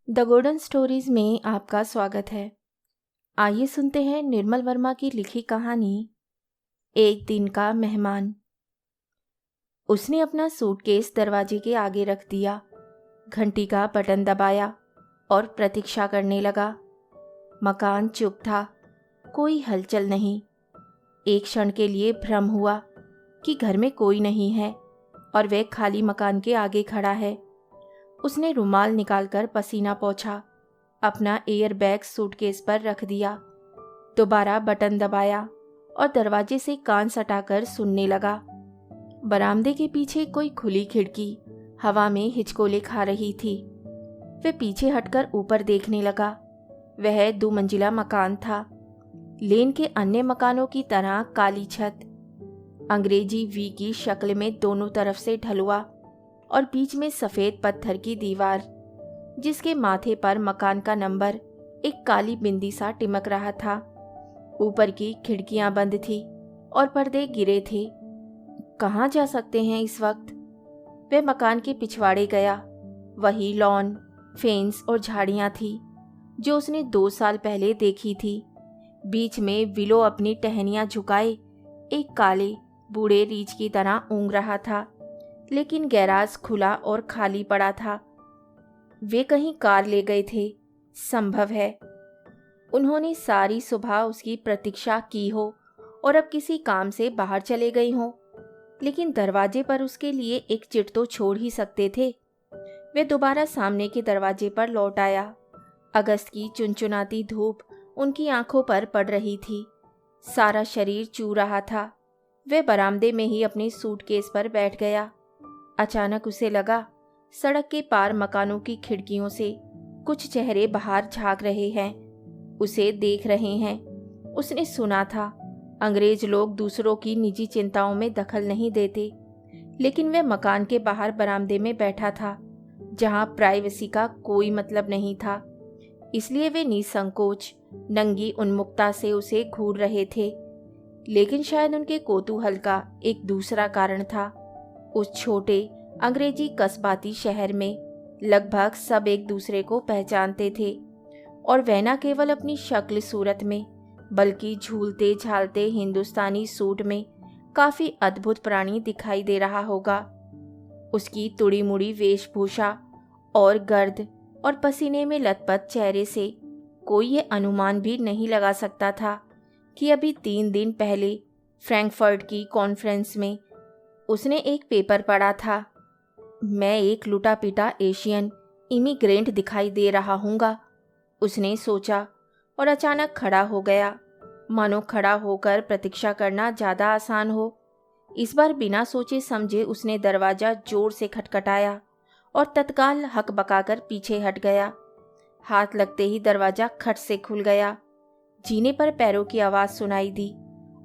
The golden stories में आपका स्वागत है। आइए सुनते हैं निर्मल वर्मा की लिखी कहानी एक दिन का मेहमान। उसने अपना सूटकेस दरवाजे के आगे रख दिया, घंटी का बटन दबाया और प्रतीक्षा करने लगा। मकान चुप था, कोई हलचल नहीं। एक क्षण के लिए भ्रम हुआ कि घर में कोई नहीं है और वह खाली मकान के आगे खड़ा है। उसने रुमाल निकालकर पसीना पोंछा, अपना एयर बैग सूटकेस पर रख दिया, दोबारा बटन दबाया और दरवाजे से कान सटाकर सुनने लगा। बरामदे के पीछे कोई खुली खिड़की हवा में हिचकोले खा रही थी। वह पीछे हटकर ऊपर देखने लगा। वह 2 मंजिला मकान था, लेन के अन्य मकानों की तरह काली छत, अंग्रेजी वी की शक्ल में दोनों तरफ से ढलुआ और बीच में सफेद पत्थर की दीवार, जिसके माथे पर मकान का नंबर एक काली बिंदी सा टिमक रहा था। ऊपर की खिड़कियां बंद थी और पर्दे गिरे थे। कहाँ जा सकते हैं इस वक्त? वह मकान के पिछवाड़े गया। वही लॉन, फेंस और झाड़ियां थी जो उसने 2 साल पहले देखी थी। बीच में विलो अपनी टहनियां झुकाए एक काले बूढ़े रीछ की तरह ऊँग रहा था, लेकिन गैराज खुला और खाली पड़ा था। वे कहीं कार ले गए थे, संभव है। उन्होंने सारी सुबह उसकी प्रतीक्षा की हो और अब किसी काम से बाहर चले गई हों, लेकिन दरवाजे पर उसके लिए एक चिट तो छोड़ ही सकते थे। वे दोबारा सामने के दरवाजे पर लौट आया। अगस्त की चुनचुनाती धूप उनकी आंखों पर पड़ रही थी, सारा शरीर चू रहा था। वे बरामदे में ही अपने सूटकेस पर बैठ गया। अचानक उसे लगा सड़क के पार मकानों की खिड़कियों से कुछ चेहरे बाहर झांक रहे हैं, उसे देख रहे हैं। उसने सुना था अंग्रेज लोग दूसरों की निजी चिंताओं में दखल नहीं देते, लेकिन वह मकान के बाहर बरामदे में बैठा था जहां प्राइवेसी का कोई मतलब नहीं था। इसलिए वे निसंकोच नंगी उन्मुक्ता से उसे घूर रहे थे। लेकिन शायद उनके कौतूहल का एक दूसरा कारण था। उस छोटे अंग्रेजी कस्बाती शहर में लगभग सब एक दूसरे को पहचानते थे और वह न केवल अपनी शक्ल सूरत में, बल्कि झूलते झालते हिंदुस्तानी सूट में काफी अद्भुत प्राणी दिखाई दे रहा होगा। उसकी तुड़ी मुड़ी वेशभूषा और गर्द और पसीने में लथपथ चेहरे से कोई ये अनुमान भी नहीं लगा सकता था कि अभी 3 दिन पहले फ्रैंकफर्ट की कॉन्फ्रेंस में उसने एक पेपर पढ़ा था। मैं एक लुटा पिटा एशियन इमिग्रेंट दिखाई दे रहा हूँगा, उसने सोचा और अचानक खड़ा हो गया, मानो खड़ा होकर प्रतीक्षा करना ज़्यादा आसान हो। इस बार बिना सोचे समझे उसने दरवाज़ा जोर से खटखटाया और तत्काल हक बकाकर पीछे हट गया। हाथ लगते ही दरवाज़ा खट से खुल गया। जीने पर पैरों की आवाज़ सुनाई दी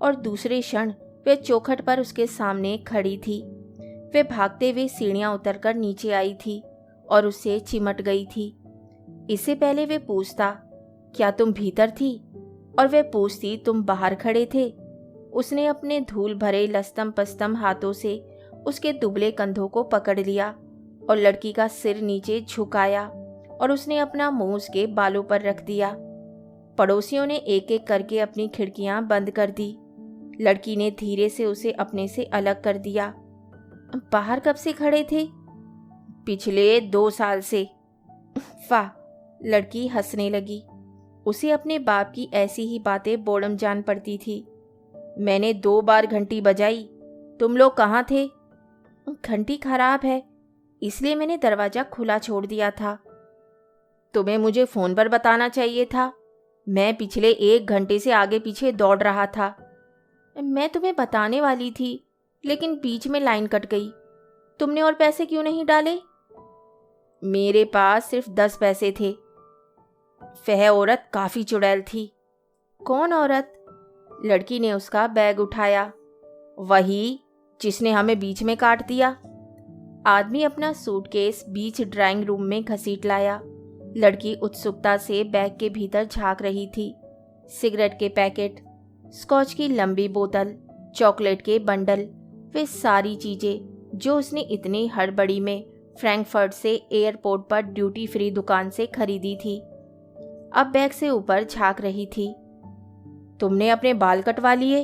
और दूसरे क्षण वह चौखट पर उसके सामने खड़ी थी। वह भागते हुए सीढ़ियां उतरकर नीचे आई थी और उससे चिमट गई थी। इससे पहले वे पूछता, क्या तुम भीतर थी? और वह पूछती, तुम बाहर खड़े थे? उसने अपने धूल भरे लस्तम पस्तम हाथों से उसके दुबले कंधों को पकड़ लिया और लड़की का सिर नीचे झुकाया और उसने अपना मुंह उसके बालों पर रख दिया। पड़ोसियों ने एक एक करके अपनी खिड़कियां बंद कर दी। लड़की ने धीरे से उसे अपने से अलग कर दिया। बाहर कब से खड़े थे? पिछले 2 साल से। वाह, लड़की हंसने लगी। उसे अपने बाप की ऐसी ही बातें बोड़म जान पड़ती थी। मैंने 2 बार घंटी बजाई, तुम लोग कहाँ थे? घंटी खराब है, इसलिए मैंने दरवाजा खुला छोड़ दिया था। तुम्हें मुझे फोन पर बताना चाहिए था। मैं पिछले 1 घंटे से आगे पीछे दौड़ रहा था। मैं तुम्हें बताने वाली थी, लेकिन बीच में लाइन कट गई। तुमने और पैसे क्यों नहीं डाले? मेरे पास सिर्फ 10 पैसे थे। वह औरत काफी चुड़ैल थी। कौन औरत? लड़की ने उसका बैग उठाया। वही जिसने हमें बीच में काट दिया। आदमी अपना सूटकेस बीच ड्राइंग रूम में घसीट लाया। लड़की उत्सुकता से बैग के भीतर झांक रही थी। सिगरेट के पैकेट, स्कॉच की लंबी बोतल, चॉकलेट के बंडल, वे सारी चीजें जो उसने इतनी हड़बड़ी में फ्रैंकफर्ट से एयरपोर्ट पर ड्यूटी फ्री दुकान से खरीदी थी। अब बैग से ऊपर झांक रही थी। तुमने अपने बाल कटवा लिए?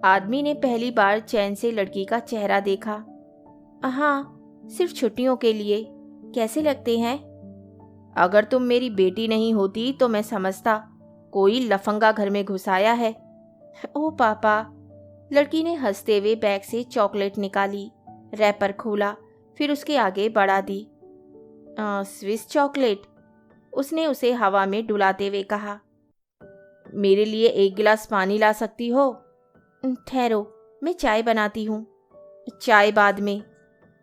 आदमी ने पहली बार चैन से लड़की का चेहरा देखा। हाँ, सिर्फ छुट्टियों के लिए। कैसे लगते हैं? अगर तुम मेरी बेटी नहीं होती तो मैं समझता कोई लफंगा घर में घुस आया है। ओ पापा। लड़की ने हंसते हुए बैग से चॉकलेट निकाली, रैपर खोला, फिर उसके आगे बढ़ा दी। स्विस चॉकलेट, उसने उसे हवा में डुलाते हुए कहा। मेरे लिए 1 गिलास पानी ला सकती हो? ठहरो, मैं चाय बनाती हूँ। चाय बाद में।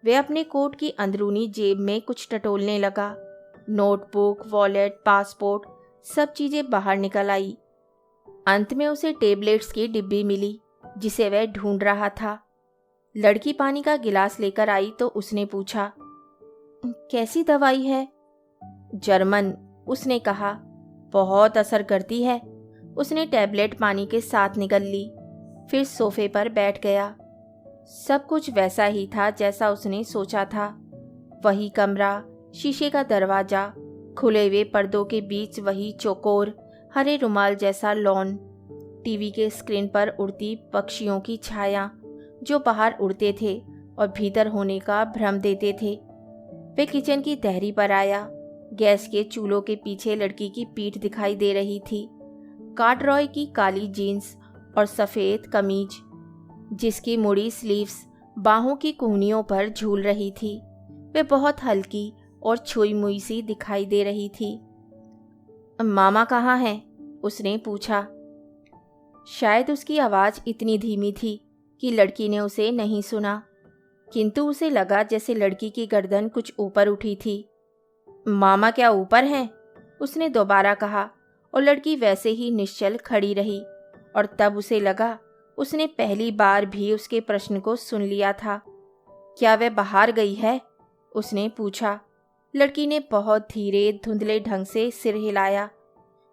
वे अपने कोट की अंदरूनी जेब में कुछ टटोलने लगा। नोटबुक, वॉलेट, पासपोर्ट, सब चीजें बाहर निकल आई। अंत में उसे टेबलेट्स की डिब्बी मिली जिसे वह ढूंढ रहा था। लड़की पानी का गिलास लेकर आई तो उसने पूछा, कैसी दवाई है? जर्मन, उसने कहा। बहुत असर करती है। उसने टैबलेट पानी के साथ निगल ली, फिर सोफे पर बैठ गया। सब कुछ वैसा ही था जैसा उसने सोचा था। वही कमरा, शीशे का दरवाजा, खुले हुए पर्दों के बीच वही चौकोर हरे रुमाल जैसा लॉन, टीवी के स्क्रीन पर उड़ती पक्षियों की छाया जो बाहर उड़ते थे और भीतर होने का भ्रम देते थे। वे किचन की तहरी पर आया। गैस के चूल्हों के पीछे लड़की की पीठ दिखाई दे रही थी। कार्डरॉय की काली जीन्स और सफ़ेद कमीज जिसकी मुड़ी स्लीव्स बाहों की कोहनियों पर झूल रही थी, वे बहुत हल्की और छुई मुई सी दिखाई दे रही थी। मामा कहाँ हैं? उसने पूछा। शायद उसकी आवाज़ इतनी धीमी थी कि लड़की ने उसे नहीं सुना, किंतु उसे लगा जैसे लड़की की गर्दन कुछ ऊपर उठी थी। मामा क्या ऊपर हैं? उसने दोबारा कहा और लड़की वैसे ही निश्चल खड़ी रही। और तब उसे लगा उसने पहली बार भी उसके प्रश्न को सुन लिया था। क्या वह बाहर गई है? उसने पूछा। लड़की ने बहुत धीरे धुंधले ढंग से सिर हिलाया,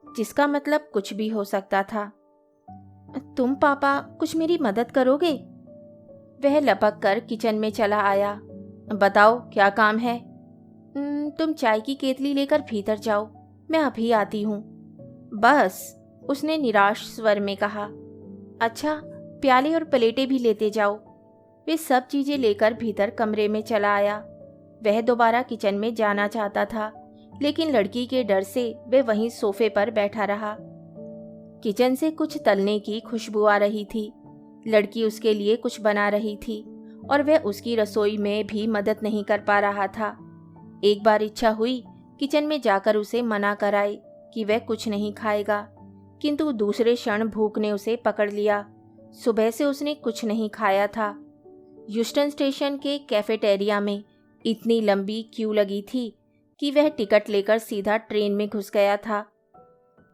जिसका मतलब कुछ भी हो सकता था। तुम पापा कुछ मेरी मदद करोगे? वह लपक कर किचन में चला आया। बताओ क्या काम है? तुम चाय की केतली लेकर भीतर जाओ, मैं अभी आती हूँ। बस, उसने निराश स्वर में कहा। अच्छा, प्याले और प्लेटें भी लेते जाओ। वे सब चीजें लेकर भीतर कमरे में चला आया। वह दोबारा किचन में जाना चाहता था, लेकिन लड़की के डर से वह वहीं सोफे पर बैठा रहा। किचन से कुछ तलने की खुशबू आ रही थी। लड़की उसके लिए कुछ बना रही थी और वह उसकी रसोई में भी मदद नहीं कर पा रहा था। एक बार इच्छा हुई किचन में जाकर उसे मना कराए कि वह कुछ नहीं खाएगा, किंतु दूसरे क्षण भूख ने उसे पकड़ लिया। सुबह से उसने कुछ नहीं खाया था। ह्यूस्टन स्टेशन के कैफेटेरिया में इतनी लंबी क्यू लगी थी कि वह टिकट लेकर सीधा ट्रेन में घुस गया था।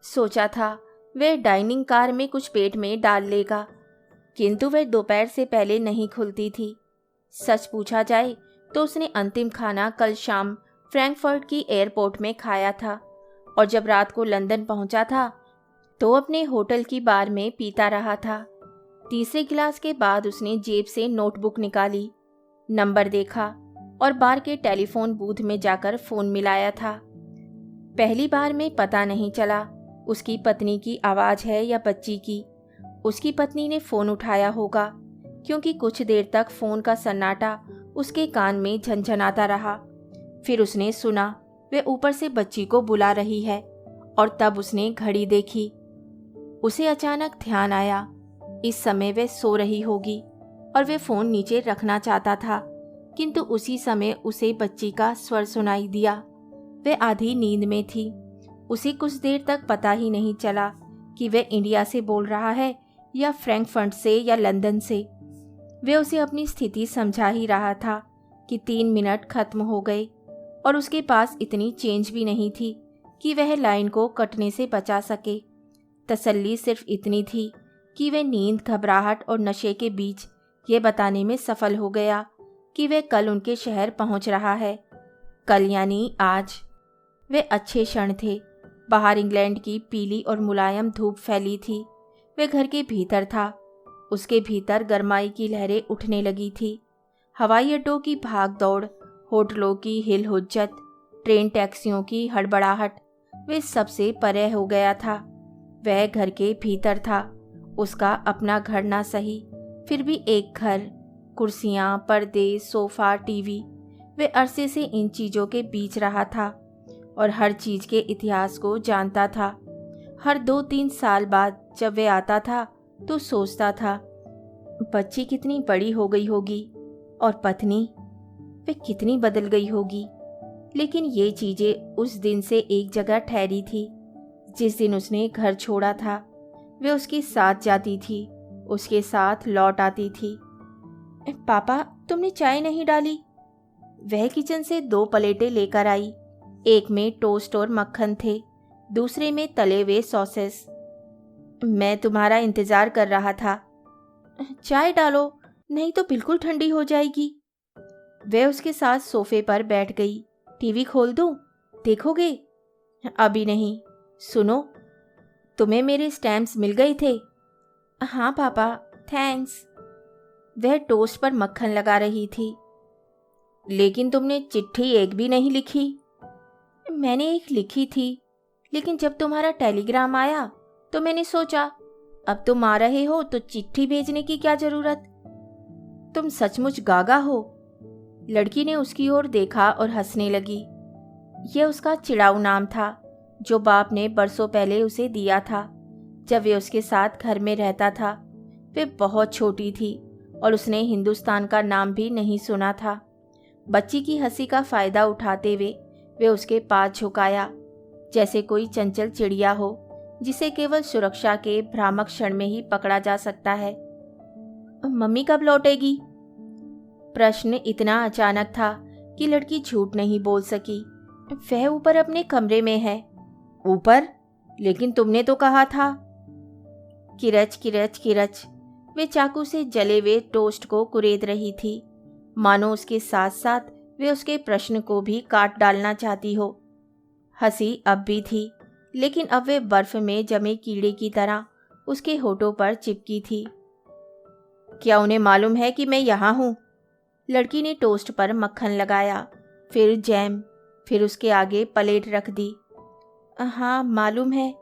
सोचा था वह डाइनिंग कार में कुछ पेट में डाल लेगा, किंतु वह दोपहर से पहले नहीं खुलती थी। सच पूछा जाए तो उसने अंतिम खाना कल शाम फ्रैंकफर्ट की एयरपोर्ट में खाया था और जब रात को लंदन पहुंचा था तो अपने होटल की बार में पीता रहा था। तीसरे गिलास के बाद उसने जेब से नोटबुक निकाली, नंबर देखा और बार के टेलीफोन बूथ में जाकर फ़ोन मिलाया था। पहली बार में पता नहीं चला उसकी पत्नी की आवाज़ है या बच्ची की। उसकी पत्नी ने फ़ोन उठाया होगा, क्योंकि कुछ देर तक फ़ोन का सन्नाटा उसके कान में झनझनाता रहा। फिर उसने सुना वे ऊपर से बच्ची को बुला रही है और तब उसने घड़ी देखी। उसे अचानक ध्यान आया इस समय वह सो रही होगी और वे फ़ोन नीचे रखना चाहता था, किंतु उसी समय उसे बच्ची का स्वर सुनाई दिया। वह आधी नींद में थी। उसे कुछ देर तक पता ही नहीं चला कि वह इंडिया से बोल रहा है या फ्रैंकफर्ट से या लंदन से। वे उसे अपनी स्थिति समझा ही रहा था कि 3 मिनट खत्म हो गए और उसके पास इतनी चेंज भी नहीं थी कि वह लाइन को कटने से बचा सके। तसल्ली सिर्फ इतनी थी कि वह नींद, घबराहट और नशे के बीच ये बताने में सफल हो गया कि वह कल उनके शहर पहुंच रहा है। कल यानी आज। वे अच्छे क्षण थे। बाहर इंग्लैंड की पीली और मुलायम धूप फैली थी। वह घर के भीतर था। उसके भीतर गरमाई की लहरें उठने लगी थी। हवाई अड्डों की भाग दौड़, होटलों की हिल हुज्जत, ट्रेन टैक्सियों की हड़बड़ाहट, वे सबसे परे हो गया था। वह घर के भीतर था। उसका अपना घर ना सही, फिर भी एक घर। कुर्सियाँ, पर्दे, सोफा, टीवी। वे अरसे से इन चीज़ों के बीच रहा था और हर चीज़ के इतिहास को जानता था। हर 2-3 साल बाद जब वे आता था तो सोचता था, बच्ची कितनी बड़ी हो गई होगी और पत्नी, वे कितनी बदल गई होगी। लेकिन ये चीज़ें उस दिन से एक जगह ठहरी थी। जिस दिन उसने घर छोड़ा था, वे उसके साथ जाती थी, उसके साथ लौट आती थी। पापा, तुमने चाय नहीं डाली? वह किचन से 2 प्लेटें लेकर आई। एक में टोस्ट और मक्खन थे, दूसरे में तले हुए सॉसेस। मैं तुम्हारा इंतज़ार कर रहा था। चाय डालो, नहीं तो बिल्कुल ठंडी हो जाएगी। वह उसके साथ सोफे पर बैठ गई। टीवी खोल दूं? देखोगे? अभी नहीं। सुनो, तुम्हें मेरे स्टैम्प्स मिल गए थे? हाँ पापा, थैंक्स। वह टोस्ट पर मक्खन लगा रही थी। लेकिन तुमने चिट्ठी एक भी नहीं लिखी। मैंने एक लिखी थी, लेकिन जब तुम्हारा टेलीग्राम आया तो मैंने सोचा, अब तुम आ रहे हो तो चिट्ठी भेजने की क्या जरूरत। तुम सचमुच गागा हो। लड़की ने उसकी ओर देखा और हंसने लगी। यह उसका चिड़ाऊ नाम था, जो बाप ने बरसों पहले उसे दिया था, जब वे उसके साथ घर में रहता था। वे बहुत छोटी थी और उसने हिंदुस्तान का नाम भी नहीं सुना था। बच्ची की हंसी का फायदा उठाते हुए वे उसके पास झुकाया, जैसे कोई चंचल चिड़िया हो जिसे केवल सुरक्षा के भ्रामक क्षण में ही पकड़ा जा सकता है। मम्मी कब लौटेगी? प्रश्न इतना अचानक था कि लड़की झूठ नहीं बोल सकी। वह ऊपर अपने कमरे में है। ऊपर? लेकिन तुमने तो कहा था। किरच किरच किरच। वे चाकू से जले हुए टोस्ट को कुरेद रही थी, मानो उसके साथ साथ वे उसके प्रश्न को भी काट डालना चाहती हो। हंसी अब भी थी, लेकिन अब वे बर्फ में जमे कीड़े की तरह उसके होठों पर चिपकी थी। क्या उन्हें मालूम है कि मैं यहाँ हूँ? लड़की ने टोस्ट पर मक्खन लगाया, फिर जैम, फिर उसके आगे प्लेट रख दी। हाँ मालूम है,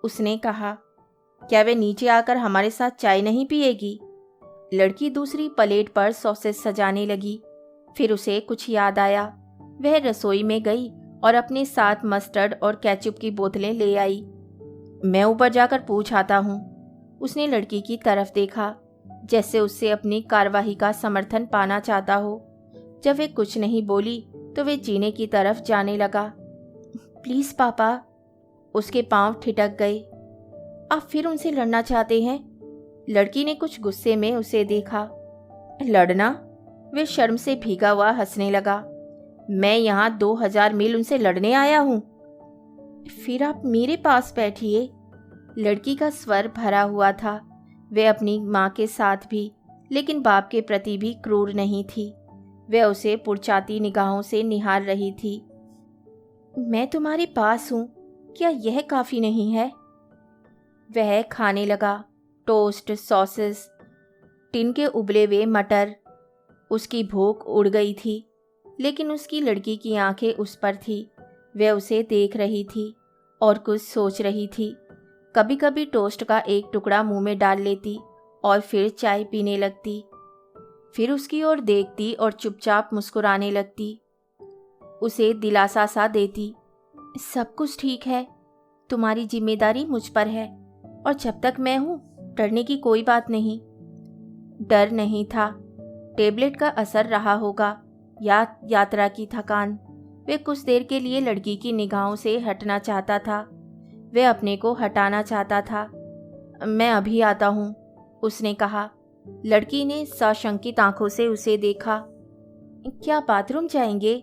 उसने कहा। क्या वे नीचे आकर हमारे साथ चाय नहीं पिएगी? लड़की दूसरी प्लेट पर सॉसेस सजाने लगी। फिर उसे कुछ याद आया। वह रसोई में गई और अपने साथ मस्टर्ड और केचप की बोतलें ले आई। मैं ऊपर जाकर पूछ आता हूँ। उसने लड़की की तरफ देखा, जैसे उससे अपनी कार्यवाही का समर्थन पाना चाहता हो। जब वे कुछ नहीं बोली तो वे जीने की तरफ जाने लगा। प्लीज़ पापा। उसके पांव ठिठक गए। आप फिर उनसे लड़ना चाहते हैं? लड़की ने कुछ गुस्से में उसे देखा। लड़ना? वे शर्म से भीगा हुआ हंसने लगा। मैं यहाँ 2000 मील उनसे लड़ने आया हूँ। फिर आप मेरे पास बैठिए। लड़की का स्वर भरा हुआ था। वे अपनी माँ के साथ भी, लेकिन बाप के प्रति भी क्रूर नहीं थी। वह उसे पुरचाती निगाहों से निहार रही थी। मैं तुम्हारे पास हूँ, क्या यह काफ़ी नहीं है? वह खाने लगा। टोस्ट, सॉसेस, टिन के उबले हुए मटर। उसकी भूख उड़ गई थी, लेकिन उसकी लड़की की आंखें उस पर थी। वह उसे देख रही थी और कुछ सोच रही थी। कभी कभी टोस्ट का एक टुकड़ा मुंह में डाल लेती और फिर चाय पीने लगती। फिर उसकी ओर देखती और चुपचाप मुस्कुराने लगती। उसे दिलासा सा देती, सब कुछ ठीक है, तुम्हारी जिम्मेदारी मुझ पर है और जब तक मैं हूँ डरने की कोई बात नहीं। डर नहीं था, टेबलेट का असर रहा होगा या यात्रा की थकान। वे कुछ देर के लिए लड़की की निगाहों से हटना चाहता था। वे अपने को हटाना चाहता था। मैं अभी आता हूँ, उसने कहा। लड़की ने सशंकित आंखों से उसे देखा। क्या बाथरूम जाएंगे?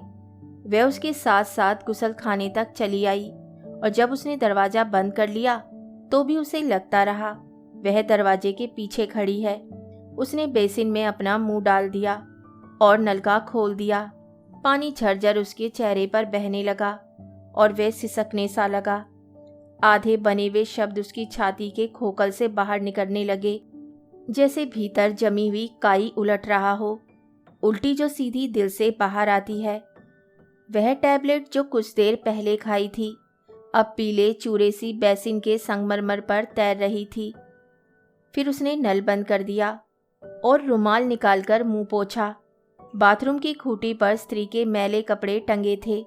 वह उसके साथ साथ गुसल खाने तक चली आई और जब उसने दरवाज़ा बंद कर लिया तो भी उसे लगता रहा वह दरवाजे के पीछे खड़ी है। उसने बेसिन में अपना मुंह डाल दिया और नलका खोल दिया। पानी झरझर उसके चेहरे पर बहने लगा और वह सिसकने सा लगा। आधे बने हुए शब्द उसकी छाती के खोखल से बाहर निकलने लगे, जैसे भीतर जमी हुई काई उलट रहा हो। उल्टी जो सीधी दिल से बाहर आती है। वह टैबलेट जो कुछ देर पहले खाई थी अब पीले चूरे सी बेसिन के संगमरमर पर तैर रही थी। फिर उसने नल बंद कर दिया और रुमाल निकालकर मुंह पोंछा। बाथरूम की खूंटी पर स्त्री के मैले कपड़े टंगे थे।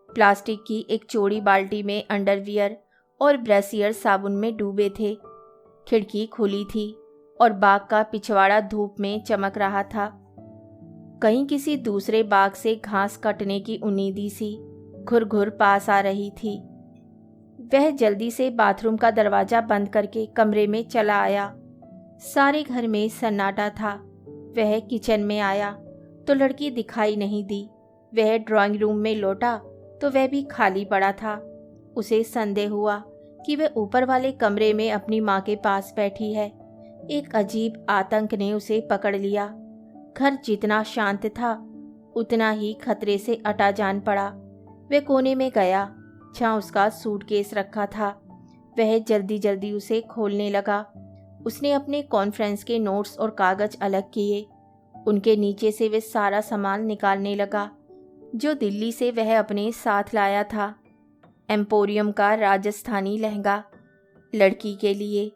प्लास्टिक की एक चौड़ी बाल्टी में अंडरवियर और ब्रेसियर साबुन में डूबे थे। खिड़की खुली थी और बाग का पिछवाड़ा धूप में चमक रहा था। कहीं किसी दूसरे बाग से घास कटने की उम्मीदी सी घुर घुर पास आ रही थी। वह जल्दी से बाथरूम का दरवाजा बंद करके कमरे में चला आया। सारे घर में सन्नाटा था। वह किचन में आया तो लड़की दिखाई नहीं दी। वह ड्राइंग रूम में लौटा तो वह भी खाली पड़ा था। उसे संदेह हुआ कि वह ऊपर वाले कमरे में अपनी माँ के पास बैठी है। एक अजीब आतंक ने उसे पकड़ लिया। घर जितना शांत था उतना ही खतरे से अटा जान पड़ा। वह कोने में गया जहाँ उसका सूटकेस रखा था। वह जल्दी जल्दी उसे खोलने लगा। उसने अपने कॉन्फ्रेंस के नोट्स और कागज अलग किए। उनके नीचे से वह सारा सामान निकालने लगा जो दिल्ली से वह अपने साथ लाया था। एम्पोरियम का राजस्थानी लहंगा लड़की के लिए,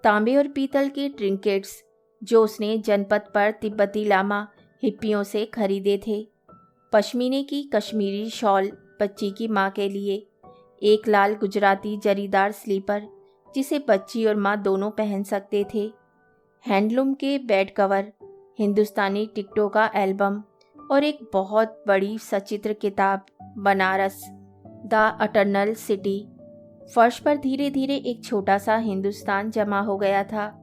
तांबे और पीतल के ट्रिंकेट्स जो उसने जनपद पर तिब्बती लामा हिप्पियों से खरीदे थे, पश्मीने की कश्मीरी शॉल बच्ची की माँ के लिए, एक लाल गुजराती जरीदार स्लीपर जिसे बच्ची और माँ दोनों पहन सकते थे, हैंडलूम के बेड कवर, हिंदुस्तानी टिकटों का एल्बम और एक बहुत बड़ी सचित्र किताब बनारस द अटर्नल सिटी। फर्श पर धीरे धीरे एक छोटा सा हिंदुस्तान जमा हो गया था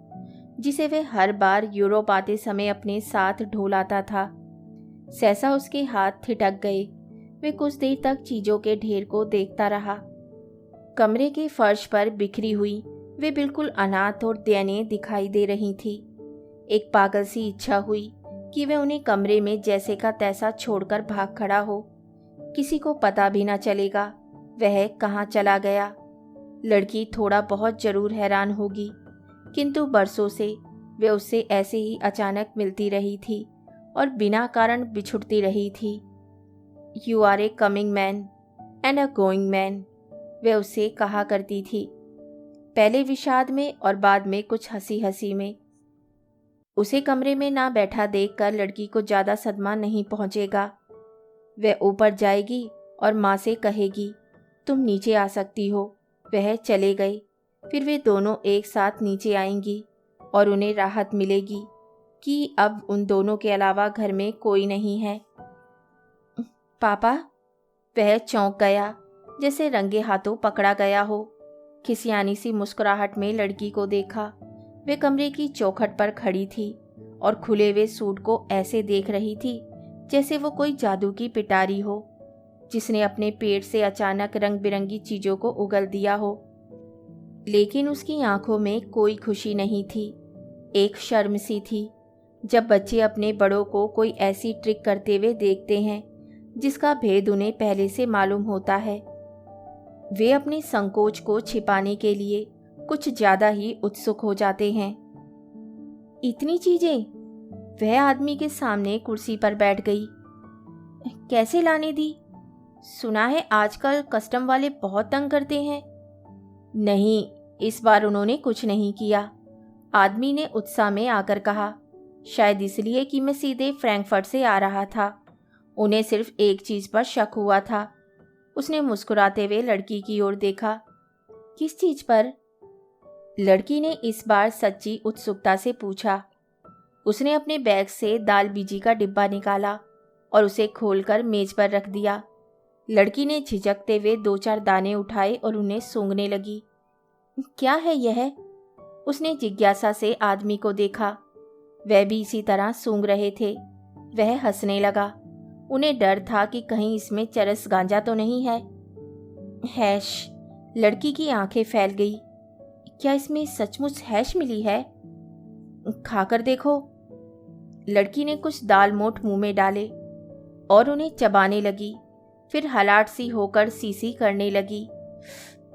जिसे वे हर बार यूरोप आते समय अपने साथ ढोलाता था। सहसा उसके हाथ थिटक गए। वे कुछ देर तक चीजों के ढेर को देखता रहा। कमरे के फर्श पर बिखरी हुई वे बिल्कुल अनाथ और दयनीय दिखाई दे रही थी। एक पागल सी इच्छा हुई कि वे उन्हें कमरे में जैसे का तैसा छोड़कर भाग खड़ा हो। किसी को पता भी न चलेगा वह कहाँ चला गया। लड़की थोड़ा बहुत जरूर हैरान होगी, किंतु बरसों से वे उससे ऐसे ही अचानक मिलती रही थी और बिना कारण बिछुड़ती रही थी। You are a coming man and a going man, वे उससे कहा करती थी, पहले विषाद में और बाद में कुछ हंसी हंसी में। उसे कमरे में ना बैठा देखकर लड़की को ज़्यादा सदमा नहीं पहुंचेगा। वह ऊपर जाएगी और माँ से कहेगी, तुम नीचे आ सकती हो। वह चले गए। फिर वे दोनों एक साथ नीचे आएंगी और उन्हें राहत मिलेगी कि अब उन दोनों के अलावा घर में कोई नहीं है। पापा, वह चौंक गया जैसे रंगे हाथों पकड़ा गया हो। खिसियानी सी मुस्कुराहट में लड़की को देखा। वे कमरे की चौखट पर खड़ी थी और खुले हुए सूट को ऐसे देख रही थी जैसे वो कोई जादू की पिटारी हो जिसने अपने पेट से अचानक रंग बिरंगी चीजों को उगल दिया हो। लेकिन उसकी आंखों में कोई खुशी नहीं थी, एक शर्म सी थी। जब बच्चे अपने बड़ों को कोई ऐसी ट्रिक करते हुए देखते हैं जिसका भेद उन्हें पहले से मालूम होता है, वे अपने संकोच को छिपाने के लिए कुछ ज्यादा ही उत्सुक हो जाते हैं। इतनी चीजें? वह आदमी के सामने कुर्सी पर बैठ गई। कैसे लाने दी? सुना है आजकल कस्टम वाले बहुत तंग करते हैं। नहीं, इस बार उन्होंने कुछ नहीं किया, आदमी ने उत्साह में आकर कहा। शायद इसलिए कि मैं सीधे फ्रैंकफर्ट से आ रहा था। उन्हें सिर्फ एक चीज पर शक हुआ था। उसने मुस्कुराते हुए लड़की की ओर देखा। किस चीज पर? लड़की ने इस बार सच्ची उत्सुकता से पूछा। उसने अपने बैग से दाल बीजी का डिब्बा निकाला और उसे खोलकर मेज पर रख दिया। लड़की ने झिझकते हुए 2-4 दाने उठाए और उन्हें सूंघने लगी। क्या है यह? उसने जिज्ञासा से आदमी को देखा। वह भी इसी तरह सूंघ रहे थे। वह हंसने लगा। उन्हें डर था कि कहीं इसमें चरस गांजा तो नहीं है। हैश। लड़की की आंखें फैल गई। क्या इसमें सचमुच हैश मिली है? खाकर देखो। लड़की ने कुछ दाल मोठ मुंह में डाले और उन्हें चबाने लगी। फिर हलाट सी होकर सीसी करने लगी।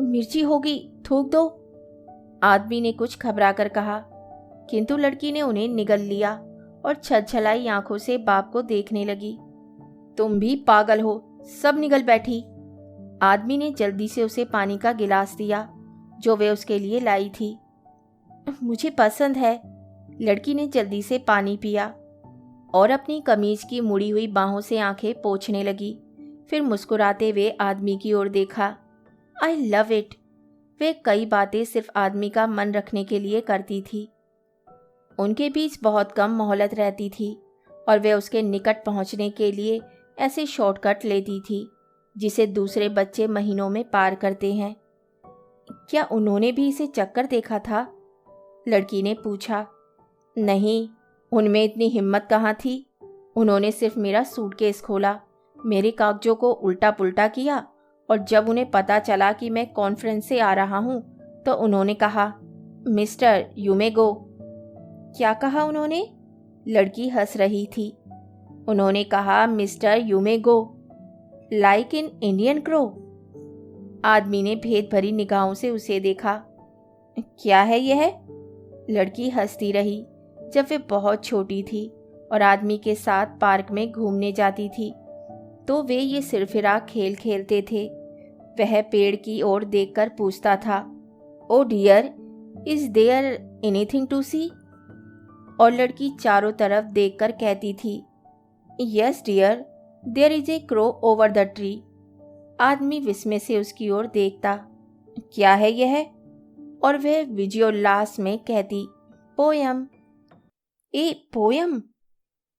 मिर्ची होगी, थूक दो, आदमी ने कुछ घबरा कर कहा, किंतु लड़की ने उन्हें निगल लिया और छलछलाई आंखों से बाप को देखने लगी। तुम भी पागल हो, सब निगल बैठी। आदमी ने जल्दी से उसे पानी का गिलास दिया जो वे उसके लिए लाई थी। मुझे पसंद है। लड़की ने जल्दी से पानी पिया और अपनी कमीज की मुड़ी हुई बाहों से आंखें पोंछने लगी। फिर मुस्कुराते हुए आदमी की ओर देखा। I love it. वे कई बातें सिर्फ आदमी का मन रखने के लिए करती थी। उनके बीच बहुत कम मोहलत रहती थी और वे उसके निकट पहुंचने के लिए ऐसे शॉर्टकट लेती थी जिसे दूसरे बच्चे महीनों में पार करते हैं। क्या उन्होंने भी इसे चक्कर देखा था? लड़की ने पूछा। नहीं, उनमें इतनी हिम्मत कहाँ थी। उन्होंने सिर्फ मेरा सूटकेस खोला, मेरे कागजों को उल्टा पुल्टा किया और जब उन्हें पता चला कि मैं कॉन्फ्रेंस से आ रहा हूँ तो उन्होंने कहा, मिस्टर यू मे गो। क्या कहा उन्होंने? लड़की हंस रही थी। उन्होंने कहा, mister you may go, like in Indian crow. आदमी ने भेद भरी निगाहों से उसे देखा। क्या है यह? लड़की हंसती रही। जब वे बहुत छोटी थी और आदमी के साथ पार्क में घूमने जाती थी तो वे ये सिरफिरा खेल खेलते थे। वह पेड़ की ओर देखकर पूछता था, oh dear, is there anything to see? और लड़की चारों तरफ देखकर कहती थी, yes dear, there is a crow over the tree. आदमी विस्मय से उसकी ओर देखता। क्या है यह? और वह विजयोल्लास में कहती, पोयम। ए पोयम?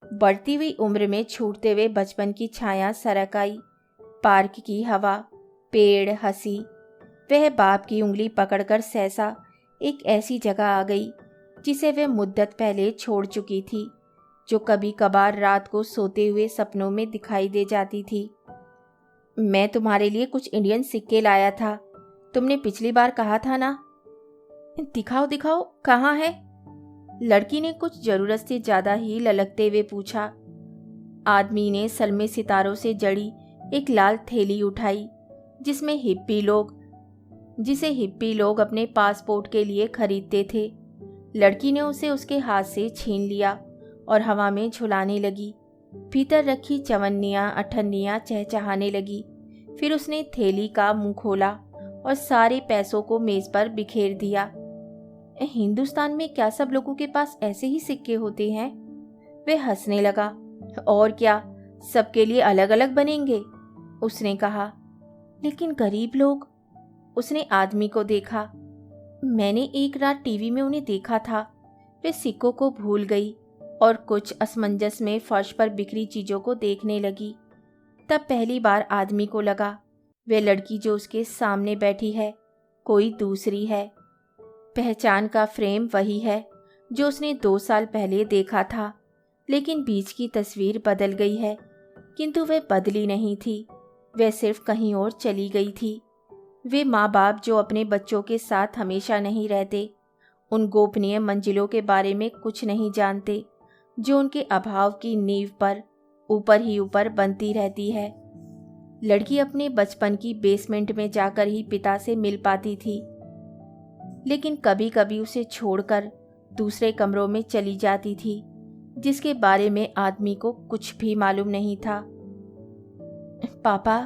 बढ़ती हुई उम्र में छूटते हुए बचपन की छाया सरक आई। पार्क की हवा, पेड़, हंसी। वह बाप की उंगली पकड़कर सहसा एक ऐसी जगह आ गई जिसे वह मुद्दत पहले छोड़ चुकी थी, जो कभी कभार रात को सोते हुए सपनों में दिखाई दे जाती थी। मैं तुम्हारे लिए कुछ इंडियन सिक्के लाया था, तुमने पिछली बार कहा था ना। दिखाओ दिखाओ, कहाँ है? लड़की ने कुछ जरूरत से ज्यादा ही ललकते हुए पूछा। आदमी ने सलमे सितारों से जड़ी एक लाल थैली उठाई जिसे हिप्पी लोग अपने पासपोर्ट के लिए खरीदते थे। लड़की ने उसे उसके हाथ से छीन लिया और हवा में झुलाने लगी। भीतर रखी चवन्नियाँ अठन्नियाँ चहचहाने लगी। फिर उसने थैली का मुंह खोला और सारे पैसों को मेज पर बिखेर दिया। हिंदुस्तान में क्या सब लोगों के पास ऐसे ही सिक्के होते हैं? वे हंसने लगा। और क्या, सबके लिए अलग अलग बनेंगे? उसने कहा। लेकिन गरीब लोग? उसने आदमी को देखा। मैंने एक रात टीवी में उन्हें देखा था। वे सिक्कों को भूल गई और कुछ असमंजस में फर्श पर बिखरी चीजों को देखने लगी। तब पहली बार आदमी को लगा वे लड़की जो उसके सामने बैठी है कोई दूसरी है। पहचान का फ्रेम वही है जो उसने 2 साल पहले देखा था, लेकिन बीच की तस्वीर बदल गई है। किंतु वह बदली नहीं थी, वह सिर्फ कहीं और चली गई थी। वे माँ बाप जो अपने बच्चों के साथ हमेशा नहीं रहते, उन गोपनीय मंजिलों के बारे में कुछ नहीं जानते जो उनके अभाव की नींव पर ऊपर ही ऊपर बनती रहती है। लड़की अपने बचपन की बेसमेंट में जाकर ही पिता से मिल पाती थी, लेकिन कभी कभी उसे छोड़कर दूसरे कमरों में चली जाती थी जिसके बारे में आदमी को कुछ भी मालूम नहीं था। पापा,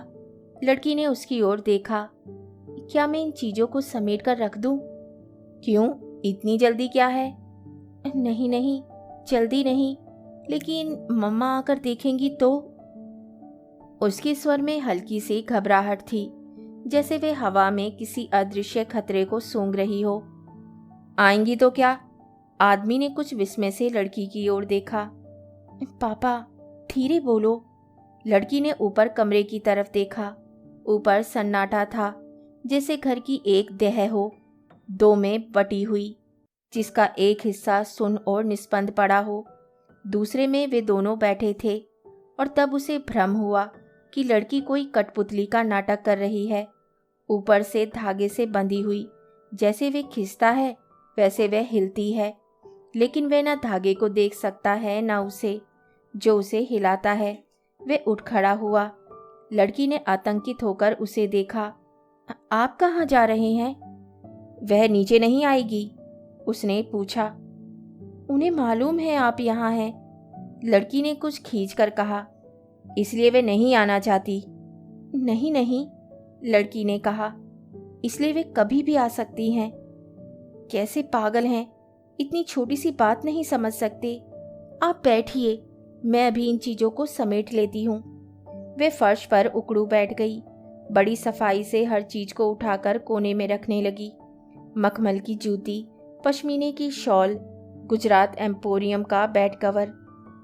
लड़की ने उसकी ओर देखा। क्या मैं इन चीजों को समेट कर रख दूं? क्यों, इतनी जल्दी क्या है? नहीं नहीं, जल्दी नहीं, लेकिन मम्मा आकर देखेंगी तो। उसके स्वर में हल्की सी घबराहट थी, जैसे वे हवा में किसी अदृश्य खतरे को सूंघ रही हो। आएंगी तो क्या? आदमी ने कुछ विस्मय से लड़की की ओर देखा। पापा, धीरे बोलो। लड़की ने ऊपर कमरे की तरफ देखा। ऊपर सन्नाटा था, जैसे घर की एक दह हो 2 में बटी हुई, जिसका एक हिस्सा सुन्न और निस्पंद पड़ा हो। दूसरे में वे दोनों बैठे थे और तब उसे भ्रम हुआ कि लड़की कोई कठपुतली का नाटक कर रही है, ऊपर से धागे से बंधी हुई। जैसे वे खिंचता है वैसे वह हिलती है, लेकिन वह न धागे को देख सकता है न उसे जो उसे हिलाता है। वह उठ खड़ा हुआ। लड़की ने आतंकित होकर उसे देखा। आप कहाँ जा रहे हैं? वह नीचे नहीं आएगी? उसने पूछा। उन्हें मालूम है आप यहाँ हैं, लड़की ने कुछ खींच कर कहा। इसलिए वे नहीं आना चाहती? नहीं नहीं, लड़की ने कहा, इसलिए वे कभी भी आ सकती हैं। कैसे पागल हैं, इतनी छोटी सी बात नहीं समझ सकते। आप बैठिए, मैं अभी इन चीज़ों को समेट लेती हूँ। वे फर्श पर उकड़ू बैठ गई। बड़ी सफाई से हर चीज़ को उठाकर कोने में रखने लगी। मखमल की जूती, पश्मीने की शॉल, गुजरात एम्पोरियम का बेड कवर।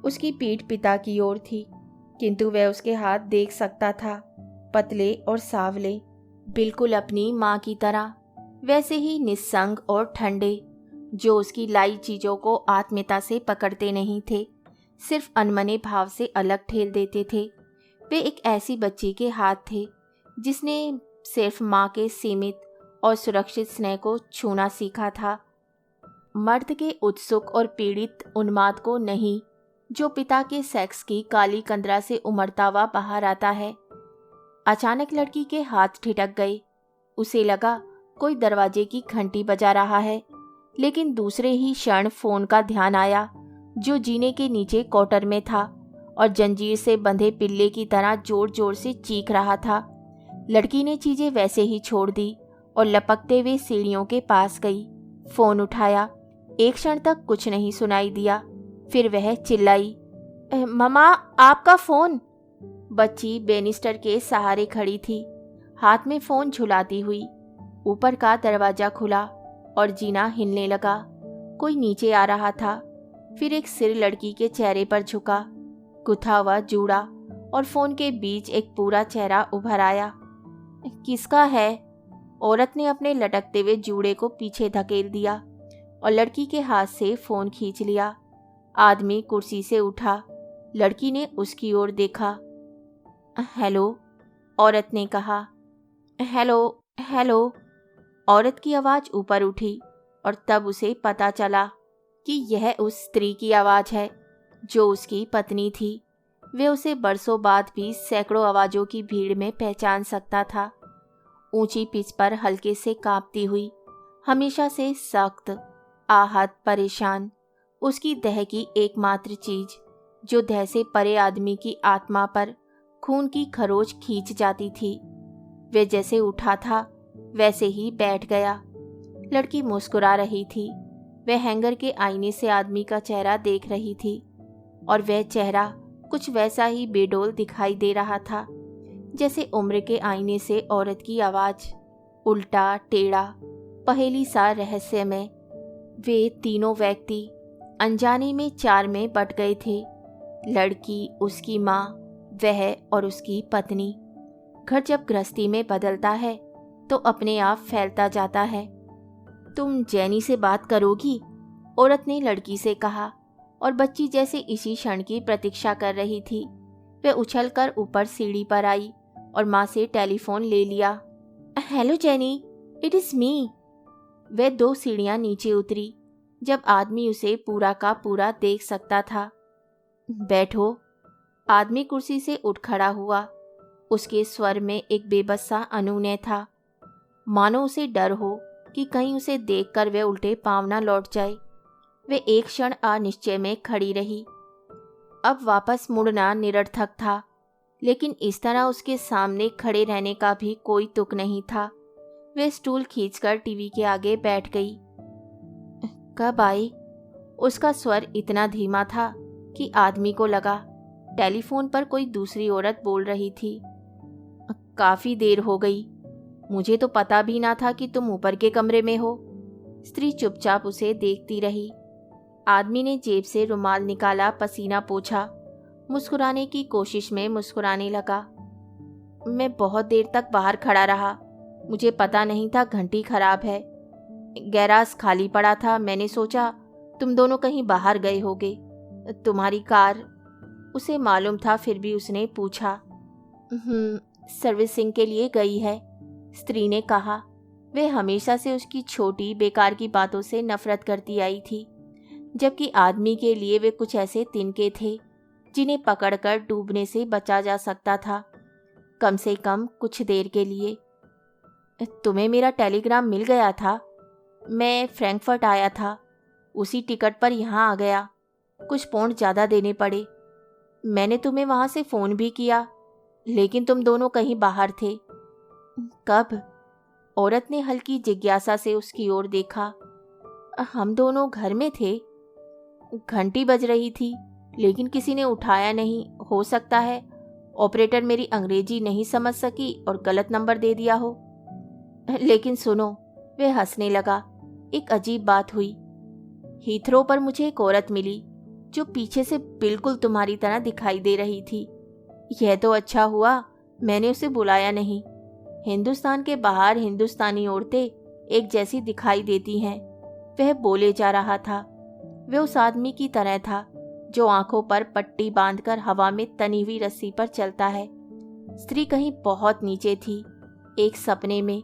उसकी पीठ पिता की ओर थी, किंतु वह उसके हाथ देख सकता था, पतले और सावले, बिल्कुल अपनी माँ की तरह, वैसे ही निस्संग और ठंडे, जो उसकी लाई चीज़ों को आत्मीयता से पकड़ते नहीं थे, सिर्फ अनमने भाव से अलग ठेल देते थे। वे एक ऐसी बच्ची के हाथ थे जिसने सिर्फ माँ के सीमित और सुरक्षित स्नेह को छूना सीखा था। मर्द के उत्सुक और पीड़ित उन्माद को नहीं, जो पिता के सेक्स की काली कंदरा से उमड़ता हुआ बाहर आता है। अचानक लड़की के हाथ ठिठक गए। उसे लगा कोई दरवाजे की घंटी बजा रहा है, लेकिन दूसरे ही क्षण फोन का ध्यान आया, जो जीने के नीचे क्वार्टर में था और जंजीर से बंधे पिल्ले की तरह जोर जोर से चीख रहा था। लड़की ने चीजें वैसे ही छोड़ दी और लपकते हुए सीढ़ियों के पास गई। फोन उठाया। एक क्षण तक कुछ नहीं सुनाई दिया, फिर वह चिल्लाई, ममा, आपका फोन। बच्ची बेनिस्टर के सहारे खड़ी थी, हाथ में फोन झुलाती हुई। ऊपर का दरवाजा खुला और जीना हिलने लगा। कोई नीचे आ रहा था। फिर एक सिर लड़की के चेहरे पर झुका, गुथा हुआ जूड़ा और फोन के बीच एक पूरा चेहरा उभर आया। किसका है? औरत ने अपने लटकते हुए जूड़े को पीछे धकेल दिया और लड़की के हाथ से फोन खींच लिया। आदमी कुर्सी से उठा। लड़की ने उसकी ओर देखा। हेलो, औरत ने कहा। Hello hello. औरत की आवाज़ ऊपर उठी और तब उसे पता चला कि यह उस स्त्री की आवाज़ है जो उसकी पत्नी थी। वे उसे बरसों बाद भी सैकड़ों आवाज़ों की भीड़ में पहचान सकता था। ऊंची पिच पर हल्के से कांपती हुई, हमेशा से सख्त, आहत, परेशान, उसकी दह की एकमात्र चीज जो दह से परे आदमी की आत्मा पर खून की खरोच खींच जाती थी। वे जैसे उठा था वैसे ही बैठ गया। लड़की मुस्कुरा रही थी। वह हैंगर के आईने से आदमी का चेहरा देख रही थी और वह चेहरा कुछ वैसा ही बेडौल दिखाई दे रहा था जैसे उम्र के आईने से औरत की आवाज़, उल्टा टेढ़ा, पहेली सा रहस्यमय। वे तीनों व्यक्ति अनजाने में चार में बट गए थे। लड़की, उसकी माँ, वह और उसकी पत्नी। घर जब गृहस्थी में बदलता है तो अपने आप फैलता जाता है। तुम जैनी से बात करोगी? औरत ने लड़की से कहा और बच्ची जैसे इसी क्षण की प्रतीक्षा कर रही थी। वह उछलकर ऊपर सीढ़ी पर आई और माँ से टेलीफोन ले लिया। Hello jenny, it is me. वह 2 सीढ़ियाँ नीचे उतरी जब आदमी उसे पूरा का पूरा देख सकता था। बैठो। आदमी कुर्सी से उठ खड़ा हुआ। उसके स्वर में एक बेबस सा अनुनय था, मानो उसे डर हो कि कहीं उसे देखकर वह उल्टे पांव न लौट जाए। वे एक क्षण अनिश्चय में खड़ी रही। अब वापस मुड़ना निरर्थक था, लेकिन इस तरह उसके सामने खड़े रहने का भी कोई तुक नहीं था। वे स्टूल खींचकर टीवी के आगे बैठ गई। कब आई? उसका स्वर इतना धीमा था कि आदमी को लगा टेलीफोन पर कोई दूसरी औरत बोल रही थी। काफ़ी देर हो गई, मुझे तो पता भी ना था कि तुम ऊपर के कमरे में हो। स्त्री चुपचाप उसे देखती रही। आदमी ने जेब से रुमाल निकाला, पसीना पोंछा, मुस्कुराने की कोशिश में मुस्कुराने लगा। मैं बहुत देर तक बाहर खड़ा रहा, मुझे पता नहीं था घंटी खराब है। गैराज खाली पड़ा था, मैंने सोचा तुम दोनों कहीं बाहर गए होगे। तुम्हारी कार? उसे मालूम था, फिर भी उसने पूछा। सर्विसिंग के लिए गई है, स्त्री ने कहा। वे हमेशा से उसकी छोटी बेकार की बातों से नफरत करती आई थी, जबकि आदमी के लिए वे कुछ ऐसे तिनके थे जिन्हें पकड़कर डूबने से बचा जा सकता था, कम से कम कुछ देर के लिए। तुम्हें मेरा टेलीग्राम मिल गया था? मैं फ्रैंकफर्ट आया था, उसी टिकट पर यहाँ आ गया। कुछ पौंड ज़्यादा देने पड़े। मैंने तुम्हें वहाँ से फ़ोन भी किया, लेकिन तुम दोनों कहीं बाहर थे। कब? औरत ने हल्की जिज्ञासा से उसकी ओर देखा। हम दोनों घर में थे। घंटी बज रही थी, लेकिन किसी ने उठाया नहीं। हो सकता है ऑपरेटर मेरी अंग्रेजी नहीं समझ सकी और गलत नंबर दे दिया हो। लेकिन सुनो, वे हंसने लगा। एक अजीब बात हुई। हीथ्रो पर मुझे एक औरत मिली जो पीछे से बिल्कुल तुम्हारी तरह दिखाई दे रही थी। यह तो अच्छा हुआ मैंने उसे बुलाया नहीं। हिंदुस्तान के बाहर हिंदुस्तानी औरतें एक जैसी दिखाई देती हैं। वह बोले जा रहा था। वह उस आदमी की तरह था जो आंखों पर पट्टी बांधकर हवा में तनी हुई रस्सी पर चलता है। स्त्री कहीं बहुत नीचे थी, एक सपने में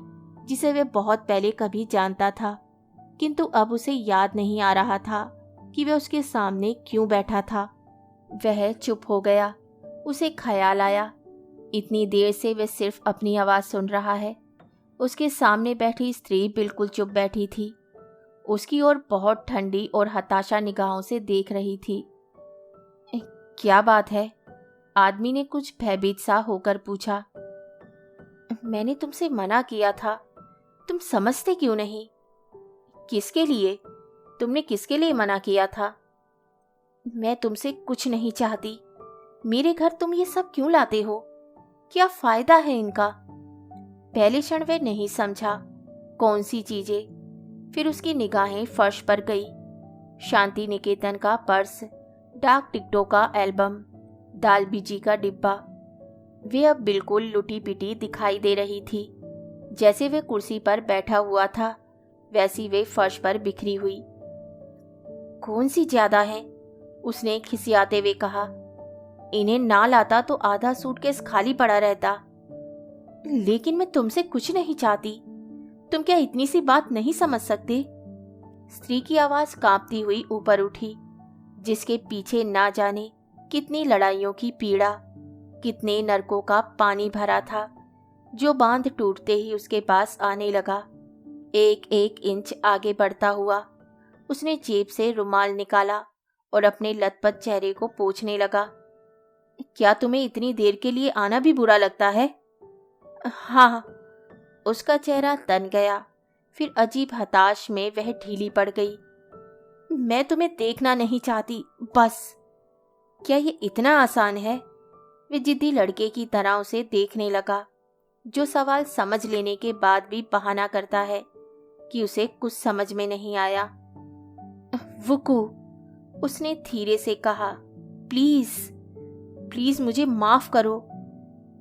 जिसे वह बहुत पहले कभी जानता था, किंतु अब उसे याद नहीं आ रहा था कि वह उसके सामने क्यों बैठा था। वह चुप हो गया। उसे ख्याल आया, इतनी देर से वह सिर्फ अपनी आवाज़ सुन रहा है। उसके सामने बैठी स्त्री बिल्कुल चुप बैठी थी, उसकी ओर बहुत ठंडी और हताशा निगाहों से देख रही थी। क्या बात है? आदमी ने कुछ भयभीत सा होकर पूछा। मैंने तुमसे मना किया था, तुम समझते क्यों नहीं? किसके लिए? तुमने किसके लिए मना किया था? मैं तुमसे कुछ नहीं चाहती। मेरे घर तुम ये सब क्यों लाते हो? क्या फायदा है इनका? पहले क्षण वह नहीं समझा कौन सी चीजें। फिर उसकी निगाहें फर्श पर गई। शांति निकेतन का पर्स, डाक टिकटों का एल्बम, दाल बीजी का डिब्बा। वे अब बिल्कुल लुटी पिटी दिखाई दे रही थी। जैसे वे कुर्सी पर बैठा हुआ था, वैसी वे फर्श पर बिखरी हुई। कौन सी ज्यादा है? उसने खिसियाते हुए कहा। इन्हें ना लाता तो आधा सूटकेस खाली पड़ा रहता। लेकिन मैं तुमसे कुछ नहीं चाहती। तुम क्या इतनी सी बात नहीं समझ सकते? स्त्री की आवाज कांपती हुई ऊपर उठी, जिसके पीछे ना जाने कितनी लड़ाइयों की पीड़ा, कितने नरकों का पानी भरा था, जो बांध टूटते ही उसके पास आने लगा। एक एक इंच आगे बढ़ता हुआ उसने जेब से रुमाल निकाला और अपने लथपथ चेहरे को पोंछने लगा। क्या तुम्हें इतनी देर के लिए आना भी बुरा लगता है? हाँ। उसका चेहरा तन गया। फिर अजीब हताश में वह ढीली पड़ गई। मैं तुम्हें देखना नहीं चाहती, बस। क्या ये इतना आसान है? वे जिद्दी लड़के की तरह उसे देखने लगा, जो सवाल समझ लेने के बाद भी बहाना करता है कि उसे कुछ समझ में नहीं आया। वुकू, उसने धीरे से कहा, प्लीज प्लीज मुझे माफ करो।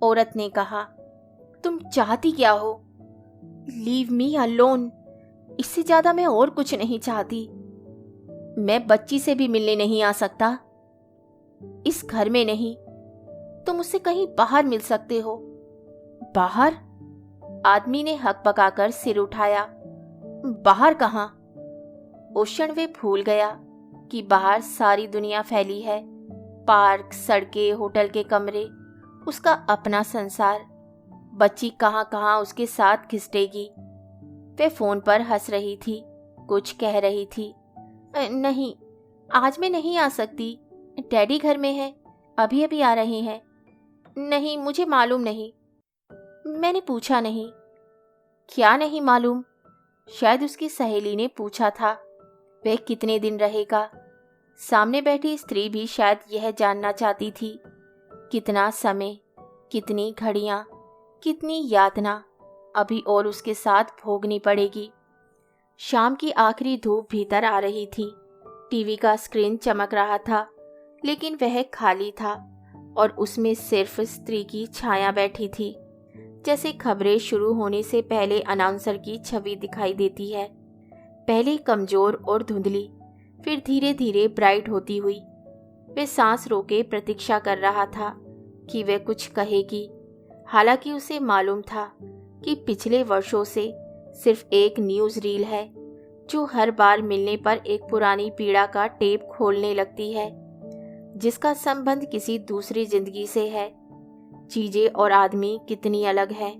औरत ने कहा, तुम चाहती क्या हो? Leave me alone. इससे ज्यादा मैं और कुछ नहीं चाहती। मैं बच्ची से भी मिलने नहीं आ सकता। इस घर में नहीं। तुम उससे कहीं बाहर मिल सकते हो। बाहर? आदमी ने हक पकाकर सिर उठाया। बाहर कहाँ? उस क्षण वे भूल गया कि बाहर सारी दुनिया फैली है। पार्क, सड़कें, होटल के कमरे, उसका अपना संसार। बच्ची कहाँ कहाँ उसके साथ घिसटेगी। वे फोन पर हंस रही थी, कुछ कह रही थी। नहीं, आज मैं नहीं आ सकती। डैडी घर में है, अभी अभी आ रहे हैं। नहीं, मुझे मालूम नहीं। मैंने पूछा नहीं। क्या नहीं मालूम? शायद उसकी सहेली ने पूछा था। वह कितने दिन रहेगा? सामने बैठी स्त्री भी शायद यह जानना चाहती थी। कितना समय, कितनी घड़ियां, कितनी यातना अभी और उसके साथ भोगनी पड़ेगी। शाम की आखिरी धूप भीतर आ रही थी। टीवी का स्क्रीन चमक रहा था, लेकिन वह खाली था और उसमें सिर्फ स्त्री की छाया बैठी थी, जैसे खबरें शुरू होने से पहले अनाउंसर की छवि दिखाई देती है। पहले कमजोर और धुंधली, फिर धीरे धीरे ब्राइट होती हुई। वह सांस रोके प्रतीक्षा कर रहा था कि वह कुछ कहेगी। हालांकि उसे मालूम था कि पिछले वर्षों से सिर्फ एक न्यूज़ रील है, जो हर बार मिलने पर एक पुरानी पीड़ा का टेप खोलने लगती है, जिसका संबंध किसी दूसरी जिंदगी से है। चीजें और आदमी कितनी अलग हैं।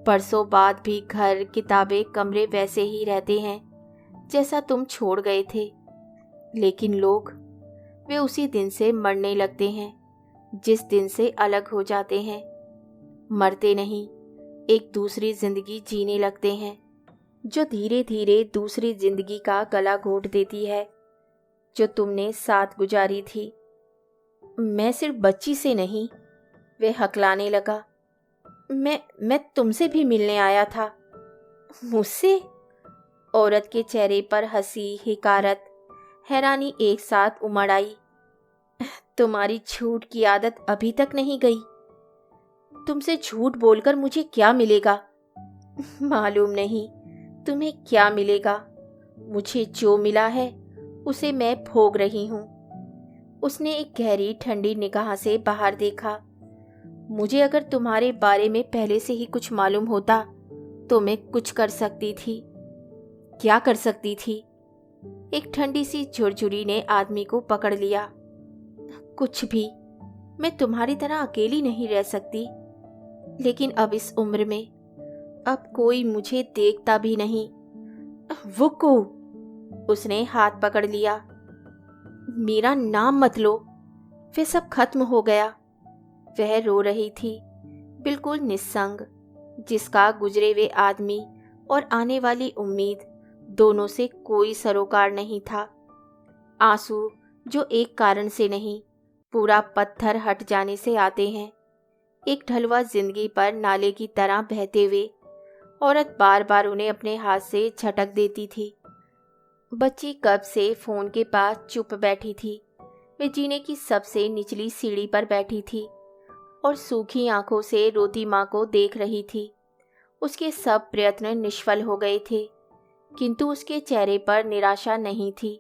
बरसों बाद भी घर, किताबें, कमरे वैसे ही रहते हैं जैसा तुम छोड़ गए थे। लेकिन लोग वे उसी दिन से मरने लगते हैं जिस दिन से अलग हो जाते हैं। मरते नहीं, एक दूसरी जिंदगी जीने लगते हैं जो धीरे धीरे दूसरी जिंदगी का गला घोट देती है जो तुमने साथ गुजारी थी। मैं सिर्फ बच्ची से नहीं, वे हकलाने लगा। मैं तुमसे भी मिलने आया था। मुझसे? औरत के चेहरे पर हंसी, हिकारत, हैरानी एक साथ उमड़ आई। तुम्हारी झूठ की आदत अभी तक नहीं गई। तुमसे झूठ बोलकर मुझे क्या मिलेगा? मालूम नहीं तुम्हें क्या मिलेगा। मुझे जो मिला है उसे मैं भोग रही हूं। उसने एक गहरी ठंडी निगाह से बाहर देखा। मुझे अगर तुम्हारे बारे में पहले से ही कुछ मालूम होता तो मैं कुछ कर सकती थी। क्या कर सकती थी? एक ठंडी सी झुरझुरी ने आदमी को पकड़ लिया। कुछ भी। मैं तुम्हारी तरह अकेली नहीं रह सकती, लेकिन अब इस उम्र में अब कोई मुझे देखता भी नहीं। वुक्कू, उसने हाथ पकड़ लिया। मेरा नाम मत लो, फिर सब खत्म हो गया। वह रो रही थी, बिल्कुल निस्संग, जिसका गुजरे हुए आदमी और आने वाली उम्मीद दोनों से कोई सरोकार नहीं था। आंसू जो एक कारण से नहीं, पूरा पत्थर हट जाने से आते हैं। एक ढलवा जिंदगी पर नाले की तरह बहते हुए औरत बार बार उन्हें अपने हाथ से झटक देती थी। बच्ची कब से फोन के पास चुप बैठी थी। वे जीने की सबसे निचली सीढ़ी पर बैठी थी और सूखी आंखों से रोती माँ को देख रही थी। उसके सब प्रयत्न निष्फल हो गए थे, किंतु उसके चेहरे पर निराशा नहीं थी।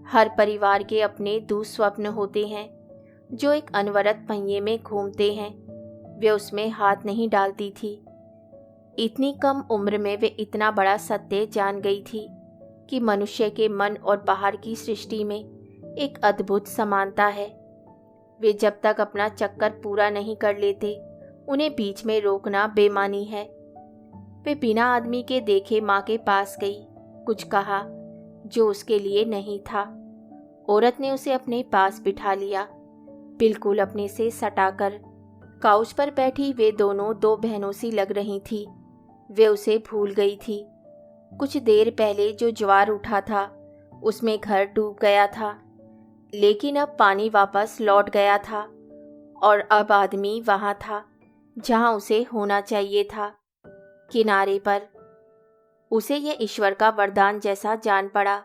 हर परिवार के अपने दुस्वप्न होते हैं जो एक अनवरत पहिए में घूमते हैं। वे उसमें हाथ नहीं डालती थी। इतनी कम उम्र में वे इतना बड़ा सत्य जान गई थी कि मनुष्य के मन और बाहर की सृष्टि में एक अद्भुत समानता है। वे जब तक अपना चक्कर पूरा नहीं कर लेते, उन्हें बीच में रोकना बेमानी है। वे बिना आदमी के देखे माँ के पास गई, कुछ कहा जो उसके लिए नहीं था। औरत ने उसे अपने पास बिठा लिया, बिल्कुल अपने से सटाकर। काउच पर बैठी वे दोनों दो बहनों सी लग रही थी। वे उसे भूल गई थी। कुछ देर पहले जो ज्वार उठा था उसमें घर डूब गया था, लेकिन अब पानी वापस लौट गया था और अब आदमी वहां था जहां उसे होना चाहिए था, किनारे पर। उसे यह ईश्वर का वरदान जैसा जान पड़ा।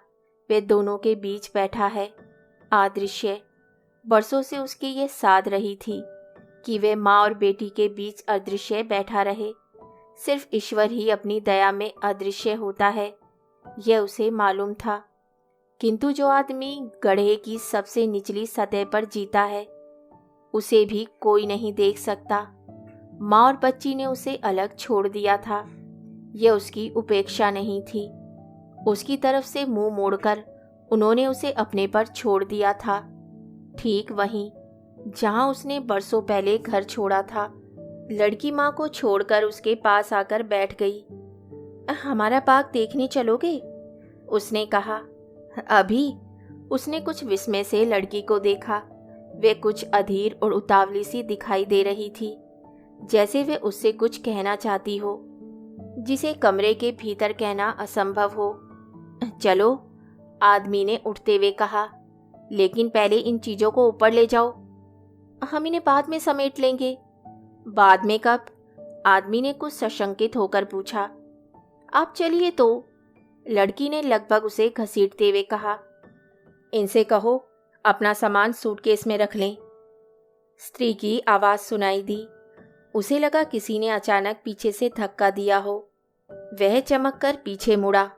वे दोनों के बीच बैठा है, अदृश्य। बरसों से उसकी ये साध रही थी कि वे माँ और बेटी के बीच अदृश्य बैठा रहे। सिर्फ ईश्वर ही अपनी दया में अदृश्य होता है, यह उसे मालूम था। किंतु जो आदमी गड्ढे की सबसे निचली सतह पर जीता है, उसे भी कोई नहीं देख सकता। माँ और बच्ची ने उसे अलग छोड़ दिया था। यह उसकी उपेक्षा नहीं थी। उसकी तरफ से मुंह मोड़कर उन्होंने उसे अपने पर छोड़ दिया था, ठीक वहीं जहां उसने बरसों पहले घर छोड़ा था। लड़की माँ को छोड़कर उसके पास आकर बैठ गई। हमारा बाग देखने चलोगे? उसने कहा। अभी? उसने कुछ विस्मय से लड़की को देखा। वे कुछ अधीर और उतावली सी दिखाई दे रही थी, जैसे वे उससे कुछ कहना चाहती हो जिसे कमरे के भीतर कहना असंभव हो। चलो, आदमी ने उठते हुए कहा, लेकिन पहले इन चीजों को ऊपर ले जाओ। हम इन्हें बाद में समेट लेंगे। बाद में कब? आदमी ने कुछ सशंकित होकर पूछा। आप चलिए तो, लड़की ने लगभग उसे घसीटते हुए कहा। इनसे कहो अपना सामान सूटकेस में रख लें। स्त्री की आवाज सुनाई दी। उसे लगा किसी ने अचानक पीछे से धक्का दिया हो। वह चमक कर पीछे मुड़ा।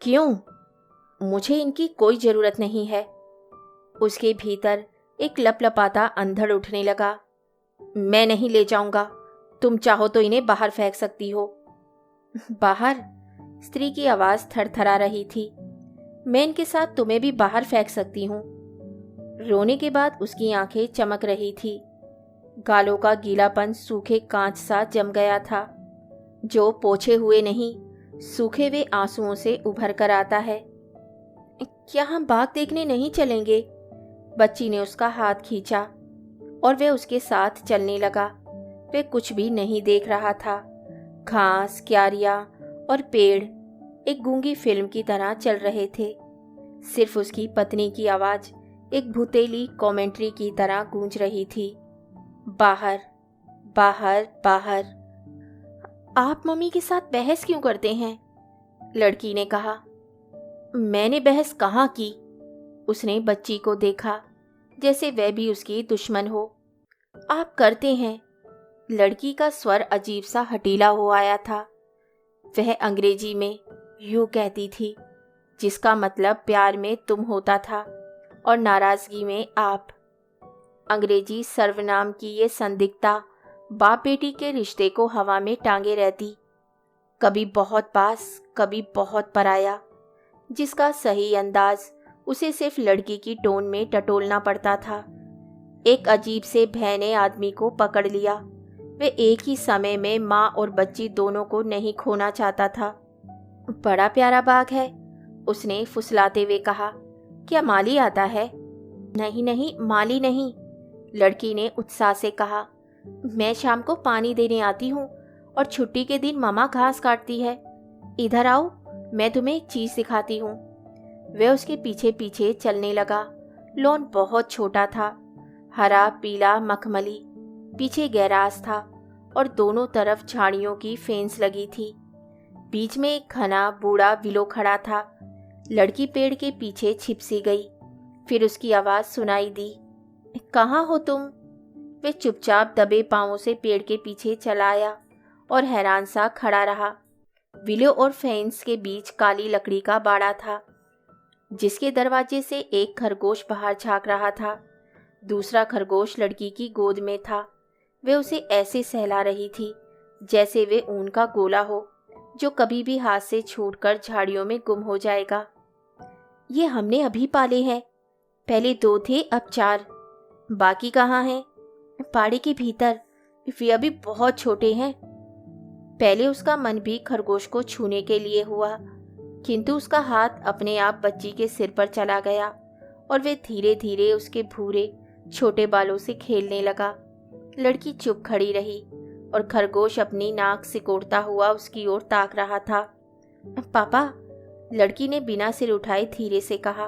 क्यों? मुझे इनकी कोई जरूरत नहीं है। उसके भीतर एक लपलपाता अंधड़ उठने लगा। मैं नहीं ले जाऊंगा। तुम चाहो तो इन्हें बाहर फेंक सकती हो। बाहर? स्त्री की आवाज थरथरा रही थी। मैं इनके साथ तुम्हें भी बाहर फेंक सकती हूँ। रोने के बाद उसकी आंखें चमक रही थी। गालों का गीलापन सूखे कांच सा जम गया था, जो पोछे हुए नहीं, सूखे हुए आंसुओं से उभर कर आता है। क्या हम बाग देखने नहीं चलेंगे? बच्ची ने उसका हाथ खींचा और वह उसके साथ चलने लगा। वह कुछ भी नहीं देख रहा था। घास, क्यारियां और पेड़ एक गूंगी फिल्म की तरह चल रहे थे। सिर्फ उसकी पत्नी की आवाज एक भुतेली कमेंट्री की तरह गूंज रही थी, बाहर बाहर बाहर। आप मम्मी के साथ बहस क्यों करते हैं? लड़की ने कहा। मैंने बहस कहाँ की? उसने बच्ची को देखा जैसे वह भी उसकी दुश्मन हो। आप करते हैं। लड़की का स्वर अजीब सा हटीला हो आया था। वह अंग्रेजी में यू कहती थी, जिसका मतलब प्यार में तुम होता था और नाराजगी में आप। अंग्रेजी सर्वनाम की ये संदिग्धता बाप बेटी के रिश्ते को हवा में टांगे रहती, कभी बहुत पास, कभी बहुत पराया, जिसका सही अंदाज उसे सिर्फ लड़की की टोन में टटोलना पड़ता था। एक अजीब से भय ने आदमी को पकड़ लिया। वे एक ही समय में माँ और बच्ची दोनों को नहीं खोना चाहता था। बड़ा प्यारा बाग है, उसने फुसलाते हुए कहा। क्या माली आता है? नहीं नहीं, माली नहीं, लड़की ने उत्साह से कहा। मैं शाम को पानी देने आती हूँ और छुट्टी के दिन मम्मा घास काटती है। इधर आओ, मैं तुम्हें एक चीज सिखाती हूँ। वह उसके पीछे पीछे चलने लगा। लॉन बहुत छोटा था, हरा पीला मखमली, पीछे गैराज था और दोनों तरफ झाड़ियों की फेंस लगी थी। बीच में एक घना बूढ़ा विलो खड़ा था। लड़की पेड़ के पीछे छिप सी गई। फिर उसकी आवाज सुनाई दी, कहाँ हो तुम? वे चुपचाप दबे पांवों से पेड़ के पीछे चला आया और हैरान सा खड़ा रहा। विलो और फेंस के बीच काली लकड़ी का बाड़ा था, जिसके दरवाजे से एक खरगोश बाहर झांक रहा था। दूसरा खरगोश लड़की की गोद में था। वे उसे ऐसे सहला रही थी जैसे वे ऊन का गोला हो, जो कभी भी हाथ से छूटकर झाड़ियों में गुम हो जाएगा। ये हमने अभी पाले हैं, पहले 2 थे, अब 4। बाकी कहाँ हैं? पाड़े के भीतर, वे अभी बहुत छोटे हैं। पहले उसका मन भी खरगोश को छूने के लिए हुआ, किंतु उसका हाथ अपने आप बच्ची के सिर पर चला गया और वे धीरे धीरे उसके भूरे छोटे बालों से खेलने लगा। लड़की चुप खड़ी रही और खरगोश अपनी नाक सिकोड़ता हुआ उसकी ओर ताक रहा था। पापा, लड़की ने बिना सिर उठाए धीरे से कहा,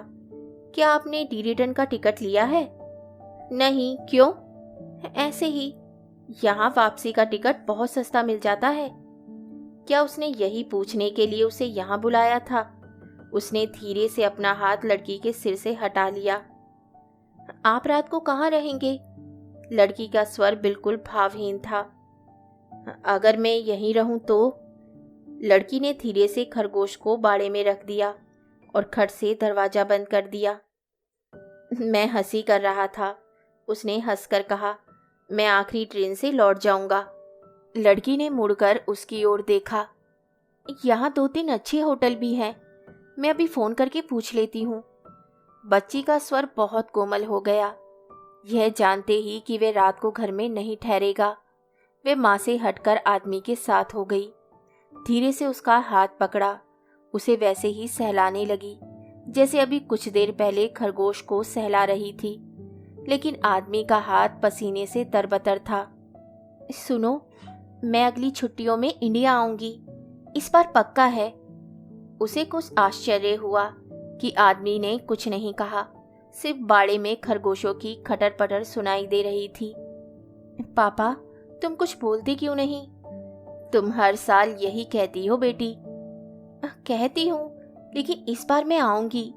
क्या आपने डी रिटर्न का टिकट लिया है? नहीं, क्यों? ऐसे ही, यहाँ वापसी का टिकट बहुत सस्ता मिल जाता है। क्या उसने यही पूछने के लिए उसे यहाँ बुलाया था? उसने धीरे से अपना हाथ लड़की के सिर से हटा लिया। आप रात को कहाँ रहेंगे? लड़की का स्वर बिल्कुल भावहीन था। अगर मैं यहीं रहूं तो? लड़की ने धीरे से खरगोश को बाड़े में रख दिया और खट से दरवाजा बंद कर दिया। मैं हंसी कर रहा था, उसने हंसकर कहा। मैं आखिरी ट्रेन से लौट जाऊंगा। लड़की ने मुड़कर उसकी ओर देखा। यहाँ 2-3 अच्छे होटल भी हैं, मैं अभी फोन करके पूछ लेती हूँ। बच्ची का स्वर बहुत कोमल हो गया। यह जानते ही कि वे रात को घर में नहीं ठहरेगा, वे माँ से हटकर आदमी के साथ हो गई। धीरे से उसका हाथ पकड़ा, उसे वैसे ही सहलाने लगी जैसे अभी कुछ देर पहले खरगोश को सहला रही थी, लेकिन आदमी का हाथ पसीने से तरबतर था। सुनो, मैं अगली छुट्टियों में इंडिया आऊंगी, इस बार पक्का है। उसे कुछ आश्चर्य हुआ कि आदमी ने कुछ नहीं कहा, सिर्फ बाड़े में खरगोशों की खटर पटर सुनाई दे रही थी। पापा, तुम कुछ बोलते क्यों नहीं? तुम हर साल यही कहती हो बेटी। कहती हूँ, लेकिन इस बार मैं आऊंगी।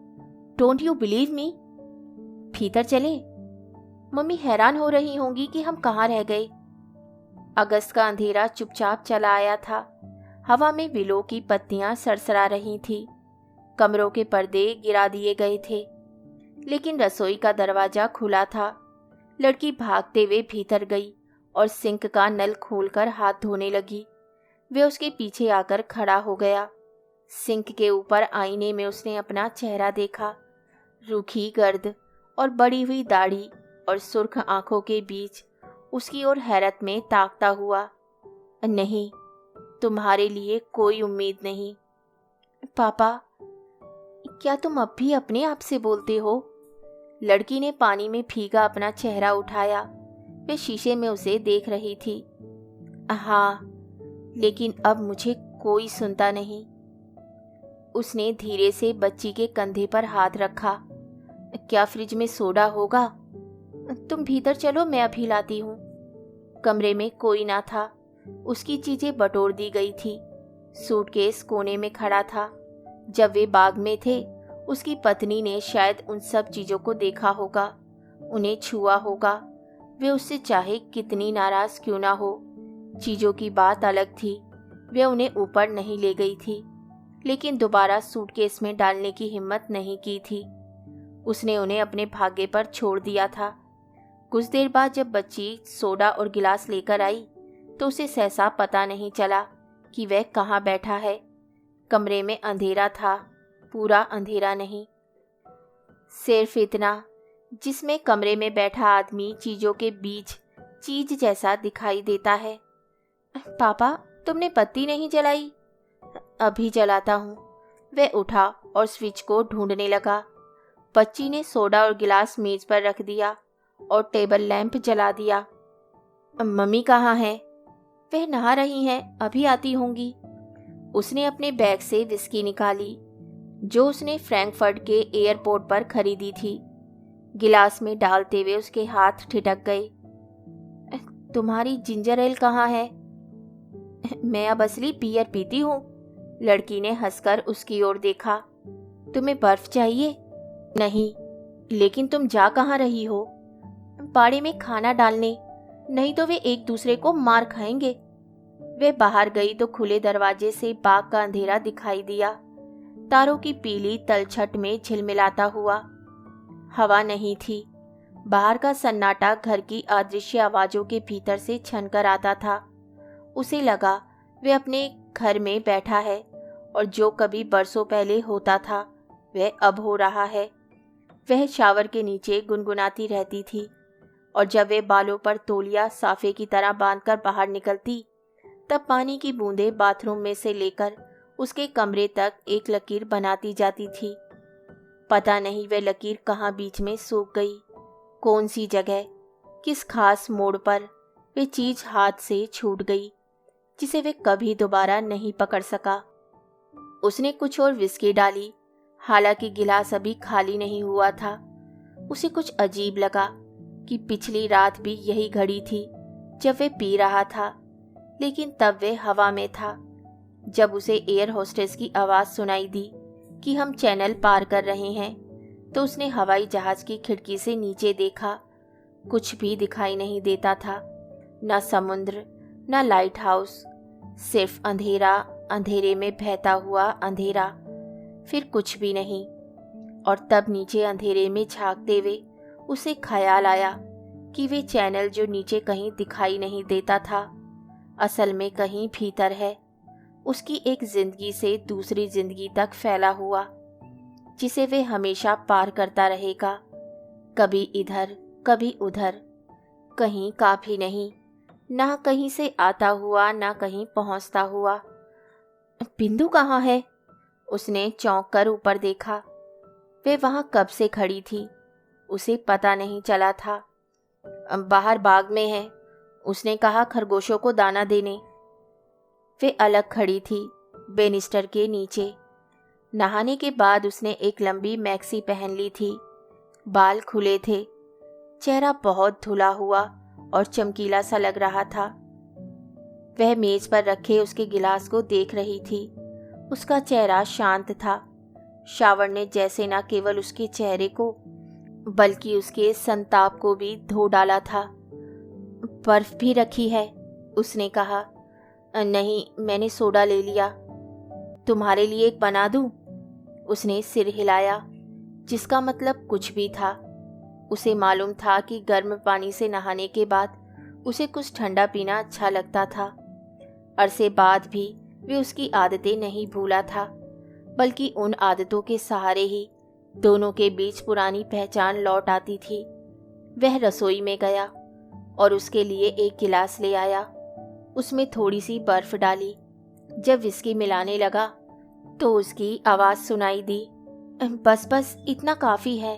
Don't you believe me? भीतर चले? मम्मी हैरान हो रही होंगी कि हम कहाँ रह गए। अगस्त का अंधेरा चुपचाप चला आया था। हवा में विलो की पत्तियां सरसरा रही थीं। कमरों के पर्दे गिरा दिए गए थे, लेकिन रसोई का दरवाजा खुला था। लड़की भागते हुए भीतर गई और सिंक का नल खोलकर हाथ धोने लगी। वे उसके पीछे आकर खड़ा हो गया। सिंक के ऊपर आईने में उसने अपना चेहरा देखा। रूखी गर्द और बड़ी हुई दाढ़ी और सुर्ख आंखों के बीच उसकी ओर हैरत में ताकता हुआ। नहीं, तुम्हारे लिए कोई उम्मीद नहीं। पापा, क्या तुम अब भी अपने आप से बोलते हो? लड़की ने पानी में भीगा अपना चेहरा उठाया। वे शीशे में उसे देख रही थी। हाँ, लेकिन अब मुझे कोई सुनता नहीं। उसने धीरे से बच्ची के कंधे पर हाथ रखा। क्या फ्रिज में सोडा होगा? तुम भीतर चलो, मैं अभी लाती हूँ। कमरे में कोई ना था। उसकी चीजें बटोर दी गई थी। सूटकेस कोने में खड़ा था। जब वे बाग में थे, उसकी पत्नी ने शायद उन सब चीजों को देखा होगा, उन्हें छुआ होगा। वे उससे चाहे कितनी नाराज क्यों ना हो। चीजों की बात अलग थी। वे उन्हें ऊपर नहीं ले गई थी, लेकिन दोबारा सूटकेस में डालने की हिम्मत नहीं की थी। उसने उन्हें अपने भाग्य पर छोड़ दिया था। कुछ देर बाद जब बच्ची सोडा और गिलास लेकर आई, तो उसे सहसा पता नहीं चला कि वह कहाँ बैठा है। कमरे में अंधेरा था, पूरा अंधेरा नहीं, सिर्फ इतना जिसमें कमरे में बैठा आदमी चीजों के बीच चीज जैसा दिखाई देता है। पापा, तुमने बत्ती नहीं जलाई? अभी जलाता हूँ। वह उठा और स्विच को ढूंढने लगा। बच्ची ने सोडा और गिलास मेज पर रख दिया और टेबल लैंप जला दिया। मम्मी कहाँ है? वह नहा रही हैं, अभी आती होंगी। उसने अपने बैग से विस्की निकाली, जो उसने फ्रैंकफर्ट के एयरपोर्ट पर खरीदी थी। गिलास में डालते हुए उसके हाथ ठिठक गए। तुम्हारी जिंजर एल कहाँ है? मैं अब असली बियर पीती हूँ। लड़की ने हंसकर उसकी ओर देखा। तुम्हें बर्फ चाहिए? नहीं, लेकिन तुम जा कहाँ रही हो? बाड़े में खाना डालने, नहीं तो वे एक दूसरे को मार खाएंगे। वे बाहर गई तो खुले दरवाजे से बाग का अंधेरा दिखाई दिया, तारों की पीली तलछट में झिलमिलाता हुआ। हवा नहीं थी। बाहर का सन्नाटा घर की अदृश्य आवाजों के भीतर से छनकर आता था। उसे लगा वे अपने घर में बैठा है और जो कभी बरसों पहले होता था वह अब हो रहा है। वह शावर के नीचे गुनगुनाती रहती थी और जब वे बालों पर तौलिया साफे की तरह बांधकर बाहर निकलती, तब पानी की बूंदें बाथरूम में से लेकर उसके कमरे तक एक लकीर बनाती जाती थी। पता नहीं वह लकीर कहाँ बीच में सूख गई, कौन सी जगह, किस खास मोड़ पर वे चीज हाथ से छूट गई जिसे वे कभी दोबारा नहीं पकड़ सका। उसने कुछ और विस्की डाली, हालांकि गिलास अभी खाली नहीं हुआ था। उसे कुछ अजीब लगा कि पिछली रात भी यही घड़ी थी जब वे पी रहा था, लेकिन तब वे हवा में था। जब उसे एयर होस्टेस की आवाज़ सुनाई दी कि हम चैनल पार कर रहे हैं, तो उसने हवाई जहाज की खिड़की से नीचे देखा। कुछ भी दिखाई नहीं देता था, न समुद्र, न लाइट हाउस, सिर्फ अंधेरा, अंधेरे में बहता हुआ अंधेरा, फिर कुछ भी नहीं। और तब नीचे अंधेरे में झांकते हुए उसे ख्याल आया कि वे चैनल जो नीचे कहीं दिखाई नहीं देता था, असल में कहीं भीतर है, उसकी एक जिंदगी से दूसरी जिंदगी तक फैला हुआ, जिसे वे हमेशा पार करता रहेगा, कभी इधर कभी उधर, कहीं का भी नहीं, ना कहीं से आता हुआ ना कहीं पहुंचता हुआ। बिंदु कहाँ है? उसने चौंक कर ऊपर देखा। वे वहां कब से खड़ी थी, उसे पता नहीं चला था। बाहर बाग में है, उसने कहा खरगोशों को दाना देने। वे अलग खड़ी थी, बेनिस्टर के नीचे। नहाने के बाद उसने एक लंबी मैक्सी पहन ली थी, बाल खुले थे, चेहरा बहुत धुला हुआ और चमकीला सा लग रहा था। वह मेज पर रखे उसके गिलास को देख रही थी। उसका चेहरा शांत था। शावर ने जैसे न केवल उसके चेहरे को बल्कि उसके संताप को भी धो डाला था। बर्फ भी रखी है, उसने कहा। नहीं, मैंने सोडा ले लिया। तुम्हारे लिए एक बना दूं? उसने सिर हिलाया, जिसका मतलब कुछ भी था। उसे मालूम था कि गर्म पानी से नहाने के बाद उसे कुछ ठंडा पीना अच्छा लगता था। अरसे बाद भी वे उसकी आदतें नहीं भूला था, बल्कि उन आदतों के सहारे ही दोनों के बीच पुरानी पहचान लौट आती थी। वह रसोई में गया और उसके लिए एक गिलास ले आया। उसमें थोड़ी सी बर्फ डाली। जब विस्की मिलाने लगा तो उसकी आवाज़ सुनाई दी, बस बस, इतना काफ़ी है।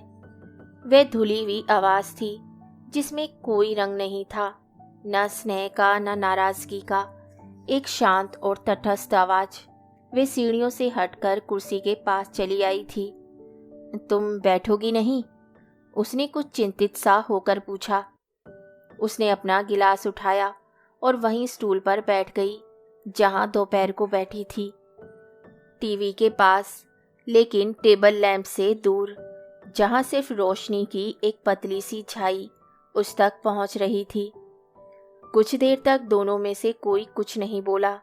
वह धुली हुई आवाज थी जिसमें कोई रंग नहीं था, न स्नेह का न नाराजगी का, एक शांत और तटस्थ आवाज। वे सीढ़ियों से हटकर कुर्सी के पास चली आई थी। तुम बैठोगी नहीं? उसने कुछ चिंतित सा होकर पूछा। उसने अपना गिलास उठाया और वहीं स्टूल पर बैठ गई जहां दोपहर को बैठी थी, टीवी के पास, लेकिन टेबल लैंप से दूर, जहां सिर्फ रोशनी की एक पतली सी छाई उस तक पहुंच रही थी। कुछ देर तक दोनों में से कोई कुछ नहीं बोला।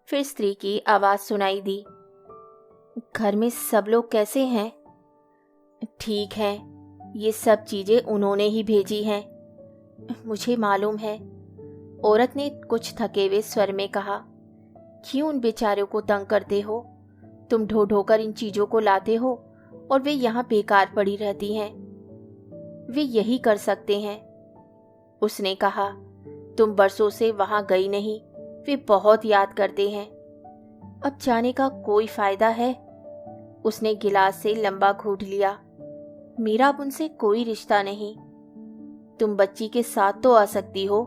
फिर स्त्री की आवाज सुनाई दी। घर में सब लोग कैसे हैं? ठीक हैं, ये सब चीजें उन्होंने ही भेजी हैं। मुझे मालूम है, औरत ने कुछ थके हुए स्वर में कहा। क्यों उन बेचारों को तंग करते हो? तुम ढो ढो कर इन चीजों को लाते हो और वे यहाँ बेकार पड़ी रहती हैं। वे यही कर सकते हैं, उसने कहा। तुम बरसों से वहां गई नहीं, वे बहुत याद करते हैं। अब जाने का कोई फायदा है? उसने गिलास से लंबा घूंट लिया। मेरा अब उनसे कोई रिश्ता नहीं। तुम बच्ची के साथ तो आ सकती हो।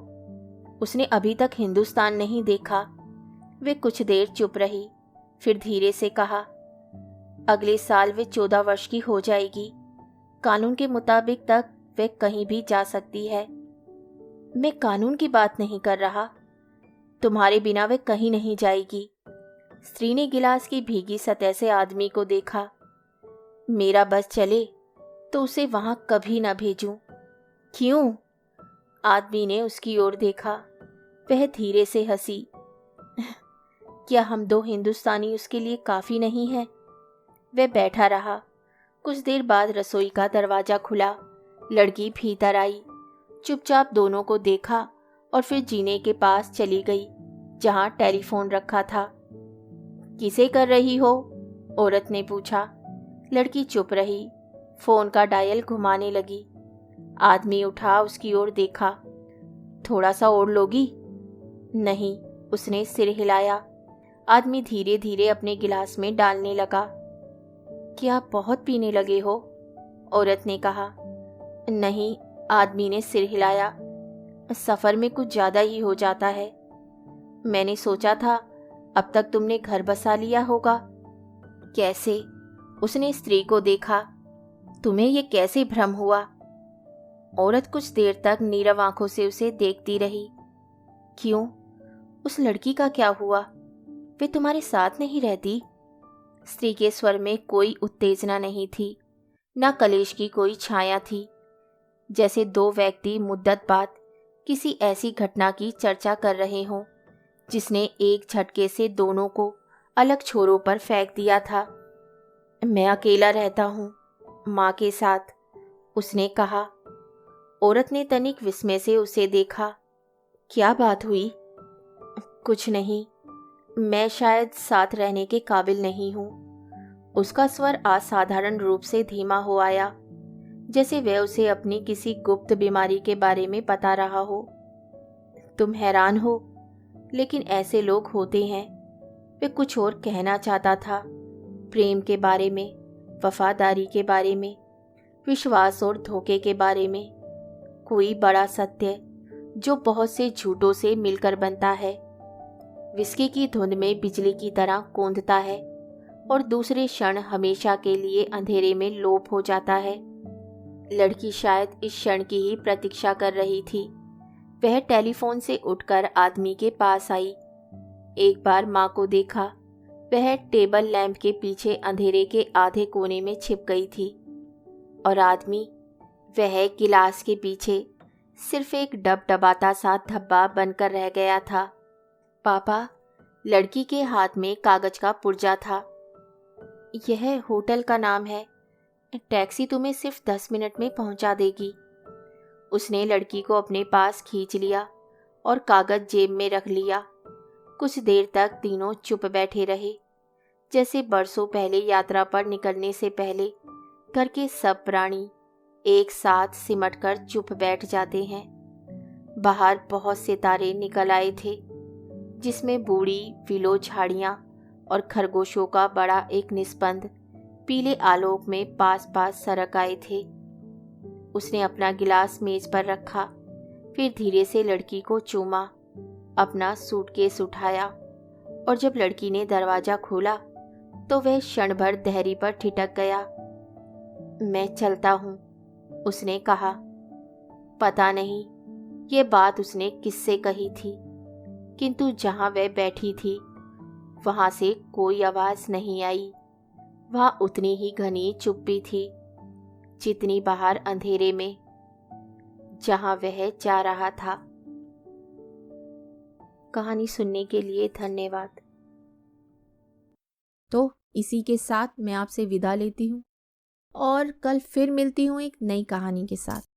उसने अभी तक हिंदुस्तान नहीं देखा। वे कुछ देर चुप रही, फिर धीरे से कहा, अगले साल वे 14 वर्ष की हो जाएगी। कानून के मुताबिक तक वे कहीं भी जा सकती है। मैं कानून की बात नहीं कर रहा, तुम्हारे बिना वे कहीं नहीं जाएगी। स्त्री ने गिलास की भीगी सतह से आदमी को देखा। मेरा बस चले तो उसे वहां कभी न भेजूं। क्यों? आदमी ने उसकी ओर देखा। वह धीरे से हंसी। क्या हम दो हिंदुस्तानी उसके लिए काफी नहीं हैं? वह बैठा रहा। कुछ देर बाद रसोई का दरवाजा खुला। लड़की भीतर आई, चुपचाप दोनों को देखा और फिर जीने के पास चली गई जहां टेलीफोन रखा था। किसे कर रही हो? औरत ने पूछा। लड़की चुप रही, फोन का डायल घुमाने लगी। आदमी उठा, उसकी ओर देखा। थोड़ा सा और लोगी? नहीं, उसने सिर हिलाया। आदमी धीरे धीरे अपने गिलास में डालने लगा। क्या आप बहुत पीने लगे हो? औरत ने कहा। नहीं, आदमी ने सिर हिलाया। सफर में कुछ ज्यादा ही हो जाता है। मैंने सोचा था अब तक तुमने घर बसा लिया होगा। कैसे? उसने स्त्री को देखा। तुम्हें ये कैसे भ्रम हुआ? औरत कुछ देर तक नीरव आंखों से उसे देखती रही। क्यों? उस लड़की का क्या हुआ? वे तुम्हारे साथ नहीं रहती? स्त्री के स्वर में कोई उत्तेजना नहीं थी, न कलेश की कोई छाया थी। जैसे दो व्यक्ति मुद्दत बाद किसी ऐसी घटना की चर्चा कर रहे हों जिसने एक झटके से दोनों को अलग छोरों पर फेंक दिया था। मैं अकेला रहता हूँ, माँ के साथ, उसने कहा। औरत ने तनिक विस्मय से उसे देखा। क्या बात हुई? कुछ नहीं, मैं शायद साथ रहने के काबिल नहीं हूँ। उसका स्वर असाधारण रूप से धीमा हो आया, जैसे वह उसे अपनी किसी गुप्त बीमारी के बारे में बता रहा हो। तुम हैरान हो, लेकिन ऐसे लोग होते हैं। वे कुछ और कहना चाहता था, प्रेम के बारे में, वफादारी के बारे में, विश्वास और धोखे के बारे में। कोई बड़ा सत्य जो बहुत से झूठों से मिलकर बनता है, विस्की की धुंध में बिजली की तरह कौंधता है और दूसरे क्षण हमेशा के लिए अंधेरे में लोप हो जाता है। लड़की शायद इस क्षण की ही प्रतीक्षा कर रही थी। वह टेलीफोन से उठकर आदमी के पास आई। एक बार माँ को देखा। वह टेबल लैंप के पीछे अंधेरे के आधे कोने में छिप गई थी और आदमी, वह गिलास के पीछे सिर्फ एक डबडबाता सा धब्बा बनकर रह गया था। पापा, लड़की के हाथ में कागज का पुर्जा था। यह होटल का नाम है, टैक्सी तुम्हें सिर्फ 10 मिनट में पहुंचा देगी। उसने लड़की को अपने पास खींच लिया और कागज जेब में रख लिया। कुछ देर तक तीनों चुप बैठे रहे, जैसे बरसों पहले यात्रा पर निकलने से पहले घर के सब प्राणी एक साथ सिमटकर चुप बैठ जाते हैं। बाहर बहुत से तारे निकल आए थे, जिसमें बूढ़ी विलो झाड़ियां और खरगोशों का बड़ा एक निस्पंद पीले आलोक में पास पास सरक आए थे। उसने अपना गिलास मेज पर रखा, फिर धीरे से लड़की को चूमा, अपना सूटकेस उठाया और जब लड़की ने दरवाजा खोला तो वह क्षण भर धैर्य पर ठिठक गया। मैं चलता हूँ, उसने कहा। पता नहीं ये बात उसने किससे कही थी, किंतु जहाँ वह बैठी थी वहाँ से कोई आवाज नहीं आई। वहाँ उतनी ही घनी चुप्पी थी जितनी बाहर अंधेरे में जहाँ वह जा रहा था। कहानी सुनने के लिए धन्यवाद। तो इसी के साथ मैं आपसे विदा लेती हूँ और कल फिर मिलती हूँ एक नई कहानी के साथ।